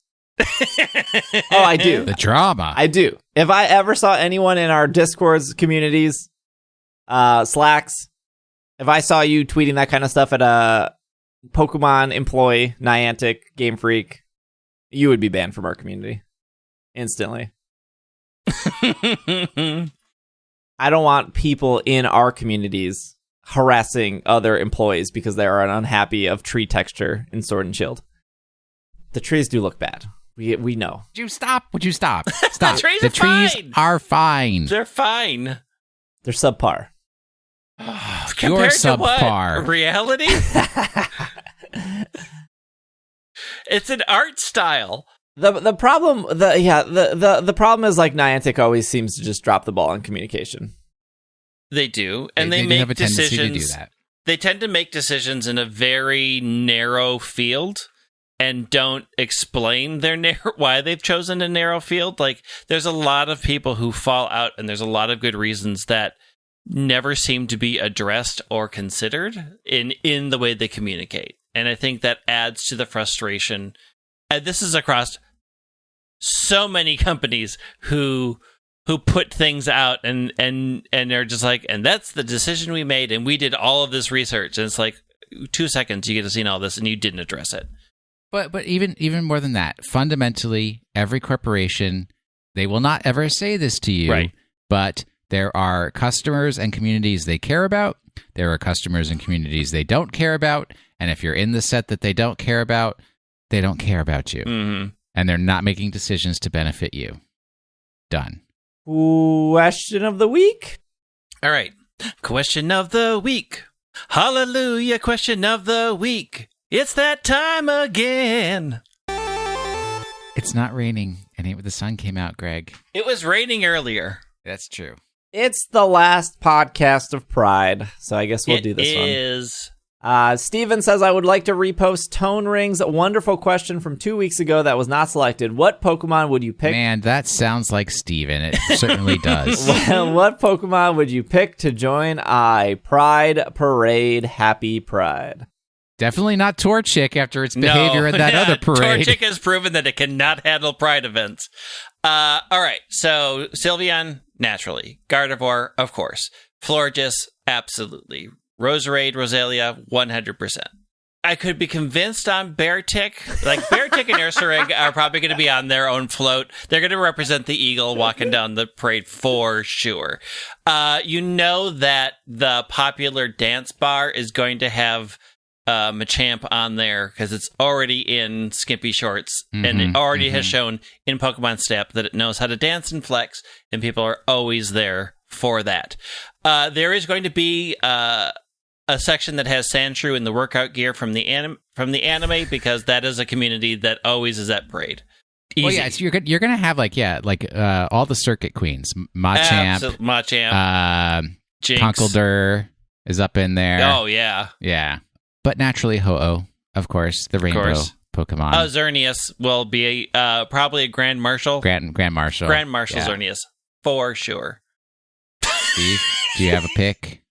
Oh, I do. The drama. I do. If I ever saw anyone in our Discords, communities, Slacks, if I saw you tweeting that kind of stuff at a Pokemon employee, Niantic, Game Freak, you would be banned from our community instantly. I don't want people in our communities harassing other employees because they are unhappy of tree texture in Sword and Shield. The trees do look bad. We know. Would you stop? Stop. The trees are fine. They're fine. They're subpar. You're subpar. Reality? It's an art style. The problem the problem is, like, Niantic always seems to just drop the ball on communication. They do, and they make have a decisions. tendency to do that. They tend to make decisions in a very narrow field and don't explain why they've chosen a narrow field. Like, there's a lot of people who fall out, and there's a lot of good reasons that never seem to be addressed or considered in the way they communicate. And I think that adds to the frustration. And this is across so many companies who put things out and they're just like, and that's the decision we made, and we did all of this research, and it's like 2 seconds you get to see all this and you didn't address it. But even more than that, fundamentally, every corporation, they will not ever say this to you, right? But there are customers and communities they care about. There are customers and communities they don't care about. And if you're in the set that they don't care about, they don't care about you. Mm-hmm. And they're not making decisions to benefit you. Done. Question of the week? All right. Question of the week. Hallelujah, question of the week. It's that time again. It's not raining, and the sun came out, Greg. It was raining earlier. That's true. It's the last podcast of Pride, so I guess we'll do this one. It is. Steven says, I would like to repost Tone Ring's wonderful question from 2 weeks ago that was not selected. What Pokemon would you pick? Man, that sounds like Steven. It certainly does. Well, what Pokemon would you pick to join a Pride Parade? Happy Pride. Definitely not Torchic after its behavior at that other parade. Torchic has proven that it cannot handle Pride events. All right, so Sylveon, naturally. Gardevoir, of course. Florges, absolutely. Roserade, Roselia, 100%. I could be convinced on Beartic. Like, Beartic and Ursaring are probably going to be on their own float. They're going to represent the eagle walking down the parade for sure. You know that the popular dance bar is going to have Machamp on there because it's already in Skimpy Shorts, and it already has shown in Pokemon Step that it knows how to dance and flex, and people are always there for that. There is going to be a section that has Sandshrew in the workout gear from the anime because that is a community that always is at parade. Easy. Well, yeah, you're gonna have all the circuit queens, Machamp, Jinx. Conkeldurr is up in there. Oh yeah. But naturally, Ho-Oh, of course, the rainbow Pokemon. Xerneas will be probably a Grand Marshal. Grand Marshal. Grand Marshal Xerneas, for sure. Steve, do you have a pick?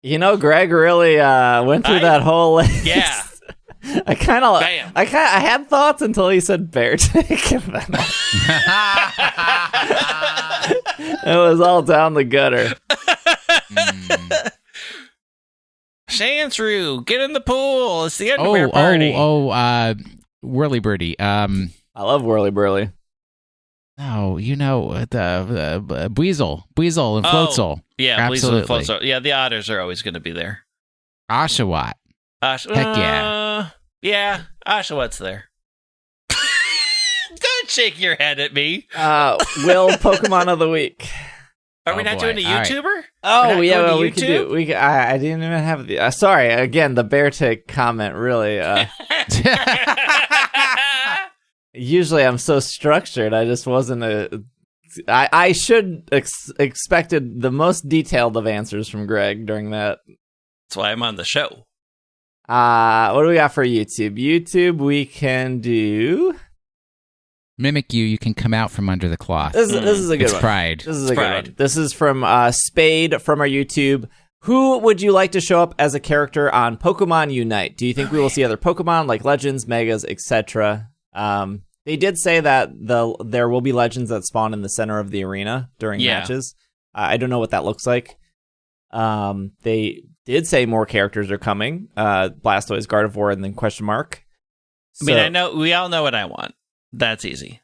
You know, Greg really went through that whole list. Yeah. I kind of, Bam. I had thoughts until he said bear tick. It was all down the gutter. Shansru, get in the pool. It's the underwear party. Whirly Birdie. I love Whirly Burly. Oh, you know, the Buizel and Floatzel. Yeah, absolutely. Bleasel and Floatzel. Yeah, the otters are always going to be there. Oshawott. Heck yeah. Yeah, Oshawot's there. Don't shake your head at me. Will Pokemon of the week. Are we not doing a YouTuber? Right. Oh, yeah, well, we could do. I didn't even have the. Sorry, again, the bear tick comment really. Usually, I'm so structured. I just wasn't I should expected the most detailed of answers from Greg during that. That's why I'm on the show. What do we got for YouTube? YouTube, we can do. Mimic you can come out from under the cloth. This is a good it's one. Pride. This is a good one. This is from Spade from our YouTube. Who would you like to show up as a character on Pokemon Unite? Do you think we will see other Pokemon like Legends, Megas, etc.? They did say that there will be Legends that spawn in the center of the arena during matches. I don't know what that looks like. They did say more characters are coming. Blastoise, Gardevoir, and then question mark. So, I mean, I know we all know what I want. That's easy.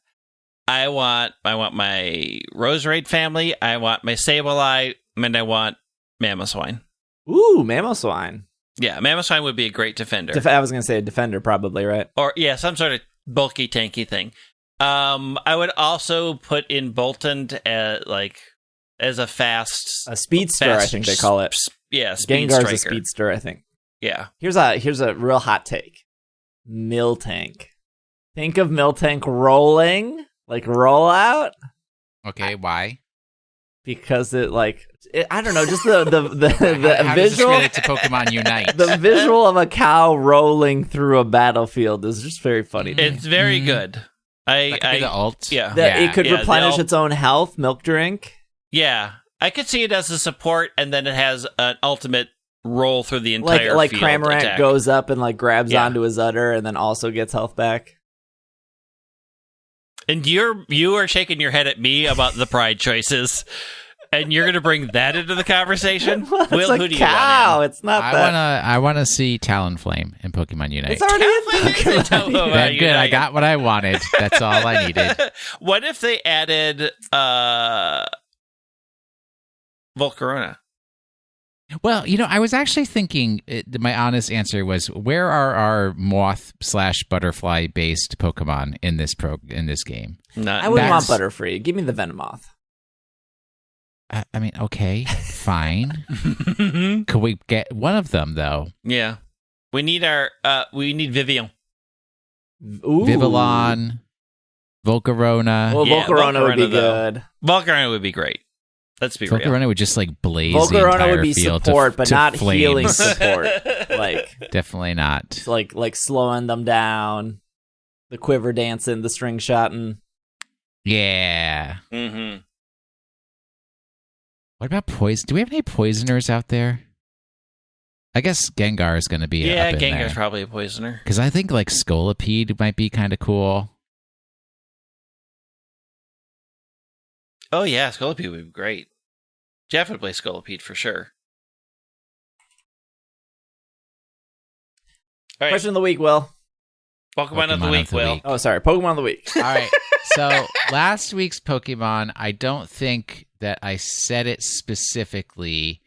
I want my Roserade family. I want my Sableye, and I want Mamoswine. Ooh, Mamoswine. Yeah, Mamoswine would be a great defender. I was going to say a defender, probably, right? Or some sort of bulky, tanky thing. I would also put in Boltund as a speedster. I think they call it. Speed Gengar's striker. a speedster, I think. Yeah. Here's a real hot take. Miltank. Think of Miltank rolling, like roll out. Okay, why? Because I don't know, just the how visual. Does this relate to Pokemon Unite? The visual of a cow rolling through a battlefield is just very funny. It's very good. That could be the ult. Yeah. It could replenish its own health, milk drink. Yeah. I could see it as a support, and then it has an ultimate roll through the entire like field. Cramorant attack. goes up and grabs onto his udder and then also gets health back. And you are shaking your head at me about the pride choices, and you're going to bring that into the conversation. Well, Will, who do you cow. want in? It's not that. I want to see Talonflame in Pokemon Unite. It's already in Pokemon Unite. Good. I got what I wanted. That's all I needed. What if they added Volcarona? Well, I was actually thinking, my honest answer was, where are our moth/butterfly-based Pokemon in this game? I wouldn't want Butterfree. Give me the Venomoth. I mean, okay, fine. Could we get one of them, though? Yeah. We need Vivillon. Ooh. Vivillon, Volcarona. Well, Volcarona would be good. Volcarona would be great. Let's be real. Volcarona would just blaze the Volcarona entire would be field support, but to not flames. healing support. Definitely not. Like slowing them down, the quiver dancing, the string shotting. Yeah. Mm-hmm. What about poison? Do we have any poisoners out there? I guess Gengar is going to be up in Gengar's there. probably a poisoner. Because I think Scolipede might be kind of cool. Oh yeah, Scolipede would be great. Jeff would play Scolipede for sure. All right. Question of the week, Will. Pokemon of the week, Will. Oh, sorry. Pokemon of the week. All right. So last week's Pokemon, I don't think that I said it specifically,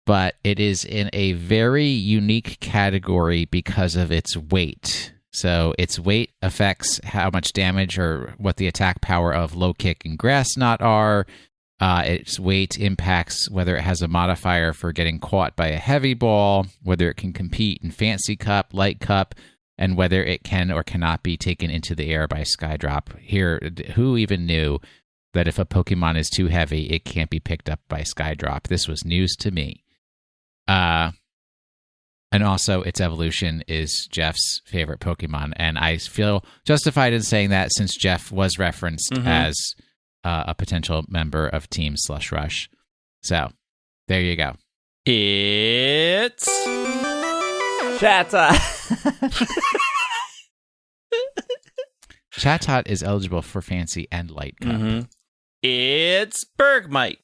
but it is in a very unique category because of its weight. So its weight affects how much damage or what the attack power of Low Kick and Grass Knot are. Its weight impacts whether it has a modifier for getting caught by a heavy ball, whether it can compete in Fancy Cup, Light Cup, and whether it can or cannot be taken into the air by Skydrop. Here, who even knew that if a Pokemon is too heavy, it can't be picked up by Skydrop? This was news to me. And also, its evolution is Jeff's favorite Pokemon. And I feel justified in saying that since Jeff was referenced as a potential member of Team Slush Rush. So, there you go. It's... Chat. Chatot is eligible for Fancy and Light Cup. Mm-hmm. It's Bergmite.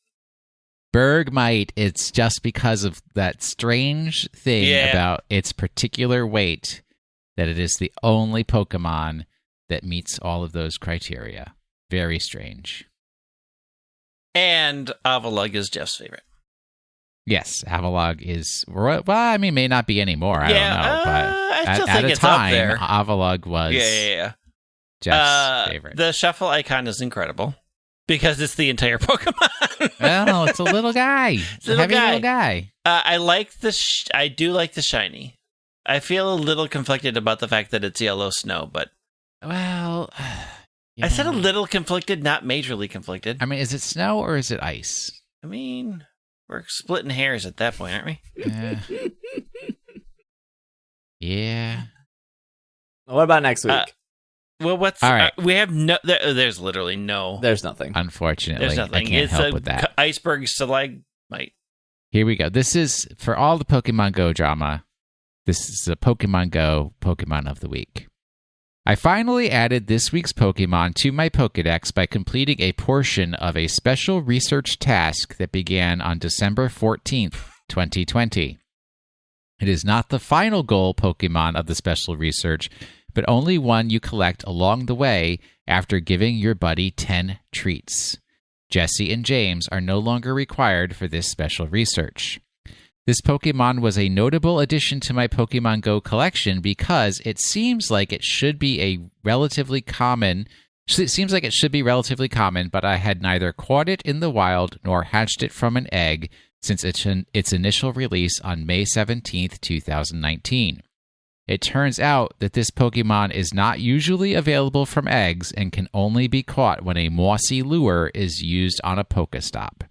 Bergmite, it's just because of that strange thing about its particular weight that it is the only Pokemon that meets all of those criteria. Very strange. And Avalugg is Jeff's favorite. Yes, Avalugg is, well, I mean, may not be anymore. I don't know. But I still at think a it's time, up there. Avalugg was Jeff's favorite. The Shuffle icon is incredible because it's the entire Pokemon. Well, it's a little guy. It's a heavy little guy. I like I do like the shiny. I feel a little conflicted about the fact that it's yellow snow, but well, I said a little conflicted, not majorly conflicted. I mean, is it snow or is it ice? I mean, we're splitting hairs at that point, aren't we? Yeah. What about next week? Well, what's all right? We have no. There's literally no. There's nothing. Unfortunately, There's nothing. I can't It's help with that. Iceberg stalagmite. Here we go. This is for all the Pokemon Go drama. This is the Pokemon Go Pokemon of the Week. I finally added this week's Pokemon to my Pokedex by completing a portion of a special research task that began on December 14th, 2020. It is not the final goal Pokemon of the special research, but only one you collect along the way after giving your buddy 10 treats. Jesse and James are no longer required for this special research. This Pokemon was a notable addition to my Pokemon Go collection because it seems like it should be relatively common, but I had neither caught it in the wild nor hatched it from an egg since its initial release on May 17th, 2019. It turns out that this Pokemon is not usually available from eggs and can only be caught when a mossy lure is used on a Pokestop.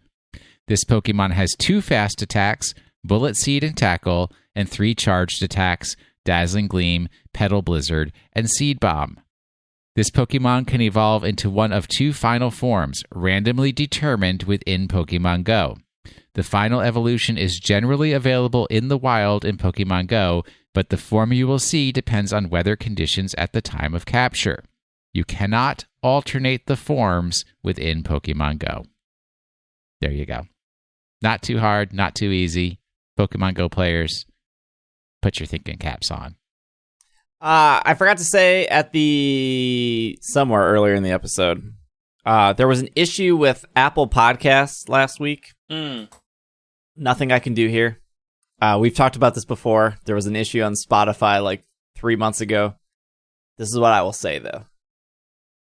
This Pokemon has 2 fast attacks, Bullet Seed and Tackle, and 3 charged attacks, Dazzling Gleam, Petal Blizzard, and Seed Bomb. This Pokemon can evolve into one of 2 final forms, randomly determined within Pokemon Go. The final evolution is generally available in the wild in Pokemon Go, but the form you will see depends on weather conditions at the time of capture. You cannot alternate the forms within Pokemon Go. There you go. Not too hard, not too easy. Pokemon Go players, put your thinking caps on. I forgot to say somewhere earlier in the episode, there was an issue with Apple Podcasts last week. Nothing I can do here. We've talked about this before. There was an issue on Spotify like 3 months ago. This is what I will say, though.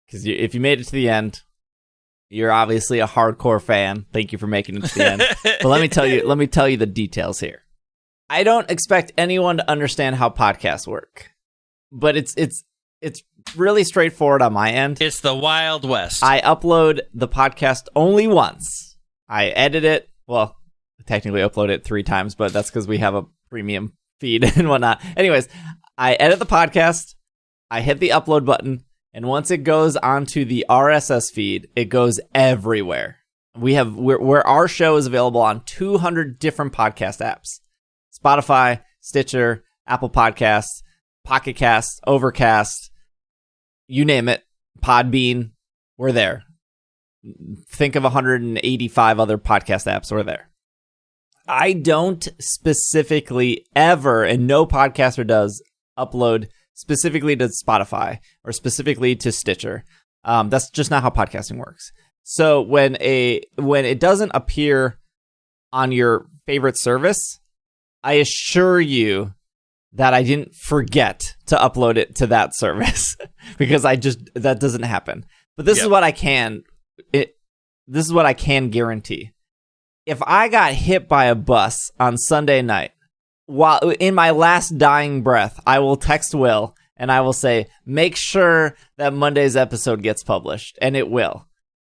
Because if you made it to the end, you're obviously a hardcore fan. Thank you for making it to the end. But let me tell you the details here. I don't expect anyone to understand how podcasts work. But it's really straightforward on my end. It's the Wild West. I upload the podcast only once. I edit it. Well, technically upload it 3 times, but that's because we have a premium feed and whatnot. Anyways, I edit the podcast, I hit the upload button, and once it goes onto the RSS feed, it goes everywhere. Where our show is available on 200 different podcast apps: Spotify, Stitcher, Apple Podcasts, Pocket Cast, Overcast, you name it, Podbean, we're there. Think of 185 other podcast apps, we're there. I don't specifically ever, and no podcaster does, upload specifically to Spotify or specifically to Stitcher. That's just not how podcasting works. So when it doesn't appear on your favorite service, I assure you that I didn't forget to upload it to that service because that doesn't happen. But this is what I can guarantee. If I got hit by a bus on Sunday night, while in my last dying breath, I will text Will and I will say, make sure that Monday's episode gets published. And it will.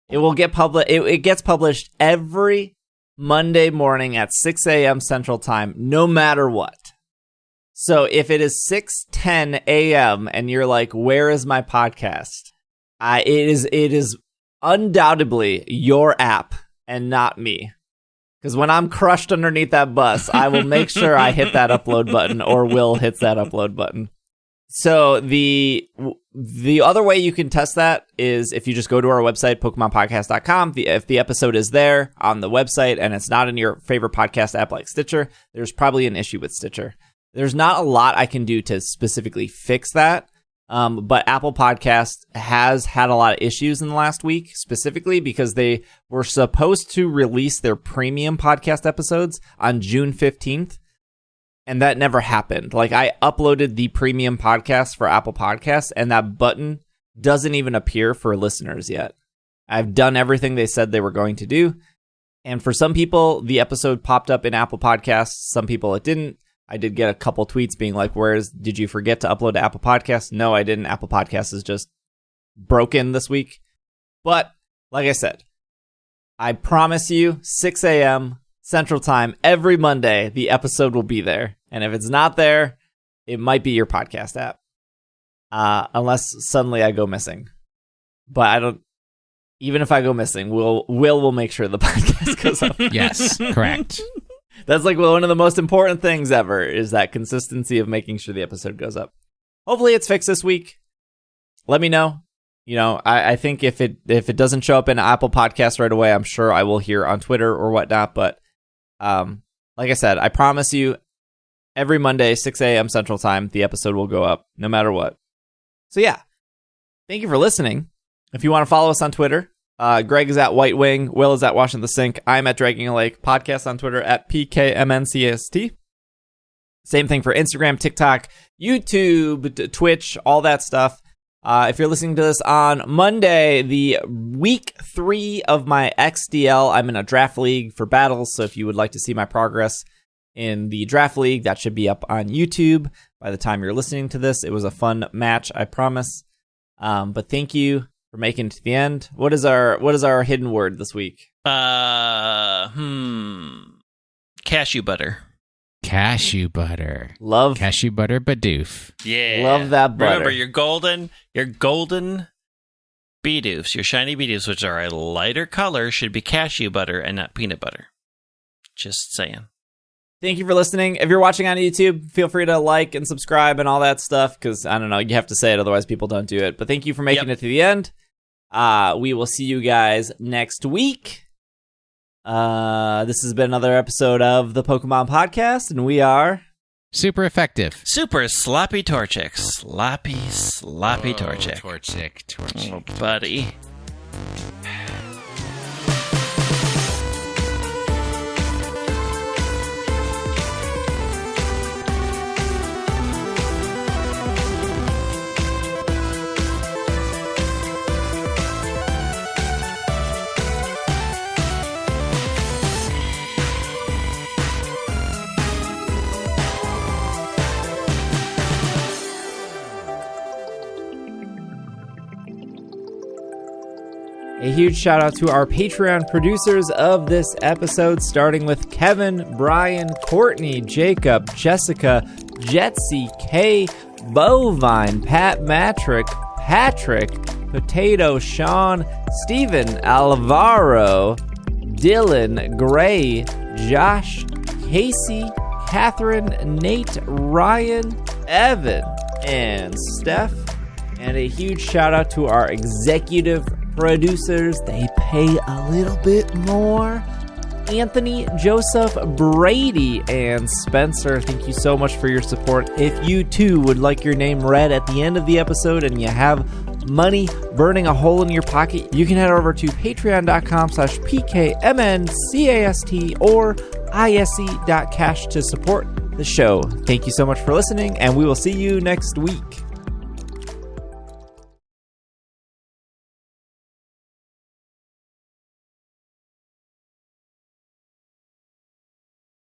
It will get published. It gets published every Monday morning at 6 a.m. Central Time, no matter what. So if it is 6:10 a.m. and you're like, where is my podcast? It is undoubtedly your app and not me. Because when I'm crushed underneath that bus, I will make sure I hit that upload button, or Will hits that upload button. So the other way you can test that is if you just go to our website, PokemonPodcast.com. If the episode is there on the website and it's not in your favorite podcast app like Stitcher, there's probably an issue with Stitcher. There's not a lot I can do to specifically fix that, but Apple Podcast has had a lot of issues in the last week, specifically because they were supposed to release their premium podcast episodes on June 15th. And that never happened. Like, I uploaded the premium podcast for Apple Podcasts, and that button doesn't even appear for listeners yet. I've done everything they said they were going to do. And for some people, the episode popped up in Apple Podcasts. Some people it didn't. I did get a couple tweets being like, did you forget to upload to Apple Podcasts? No, I didn't. Apple Podcasts is just broken this week. But like I said, I promise you, 6 a.m. Central Time, every Monday, the episode will be there. And if it's not there, it might be your podcast app. Unless suddenly I go missing. But I don't, even if I go missing, Will make sure the podcast goes up. Yes, correct. That's like one of the most important things ever, is that consistency of making sure the episode goes up. Hopefully it's fixed this week. Let me know. You know, I think if it doesn't show up in Apple Podcasts right away, I'm sure I will hear on Twitter or whatnot. But like I said, I promise you, every Monday, 6 a.m. Central Time, the episode will go up, no matter what. So yeah, thank you for listening. If you want to follow us on Twitter, Greg is at White Wing, Will is at Washing the Sink, I'm at Dragging a Lake, podcast on Twitter at PKMNCAST. Same thing for Instagram, TikTok, YouTube, Twitch, all that stuff. If you're listening to this on Monday, the week 3 of my XDL, I'm in a draft league for battles. So if you would like to see my progress in the draft league, that should be up on YouTube by the time you're listening to this. It was a fun match, I promise. But thank you for making it to the end. What is our hidden word this week? Cashew butter. Cashew butter. Love cashew butter Bidoof. Yeah. Love that butter. Remember, your golden Bidoofs, your shiny Bidoofs, which are a lighter color, should be cashew butter and not peanut butter. Just saying. Thank you for listening. If you're watching on YouTube, feel free to like and subscribe and all that stuff, because, I don't know, you have to say it, otherwise people don't do it. But thank you for making it to the end. We will see you guys next week. This has been another episode of the Pokemon Podcast, and we are... Super effective. Super sloppy Torchic. Sloppy Torchic. Torchic. Oh, buddy. A huge shout out to our Patreon producers of this episode, starting with Kevin, Brian, Courtney, Jacob, Jessica, Jetsy, Kay, Bovine, Pat Matrick, Patrick, Potato, Sean, Steven, Alvaro, Dylan, Gray, Josh, Casey, Catherine, Nate, Ryan, Evan, and Steph. And a huge shout out to our executive producers. They pay a little bit more. Anthony, Joseph, Brady, and Spencer. Thank you so much for your support. If you too would like your name read at the end of the episode and you have money burning a hole in your pocket, you can head over to patreon.com/PKMNCAST or ISE.cash to support the show. Thank you so much for listening, and we will see you next week.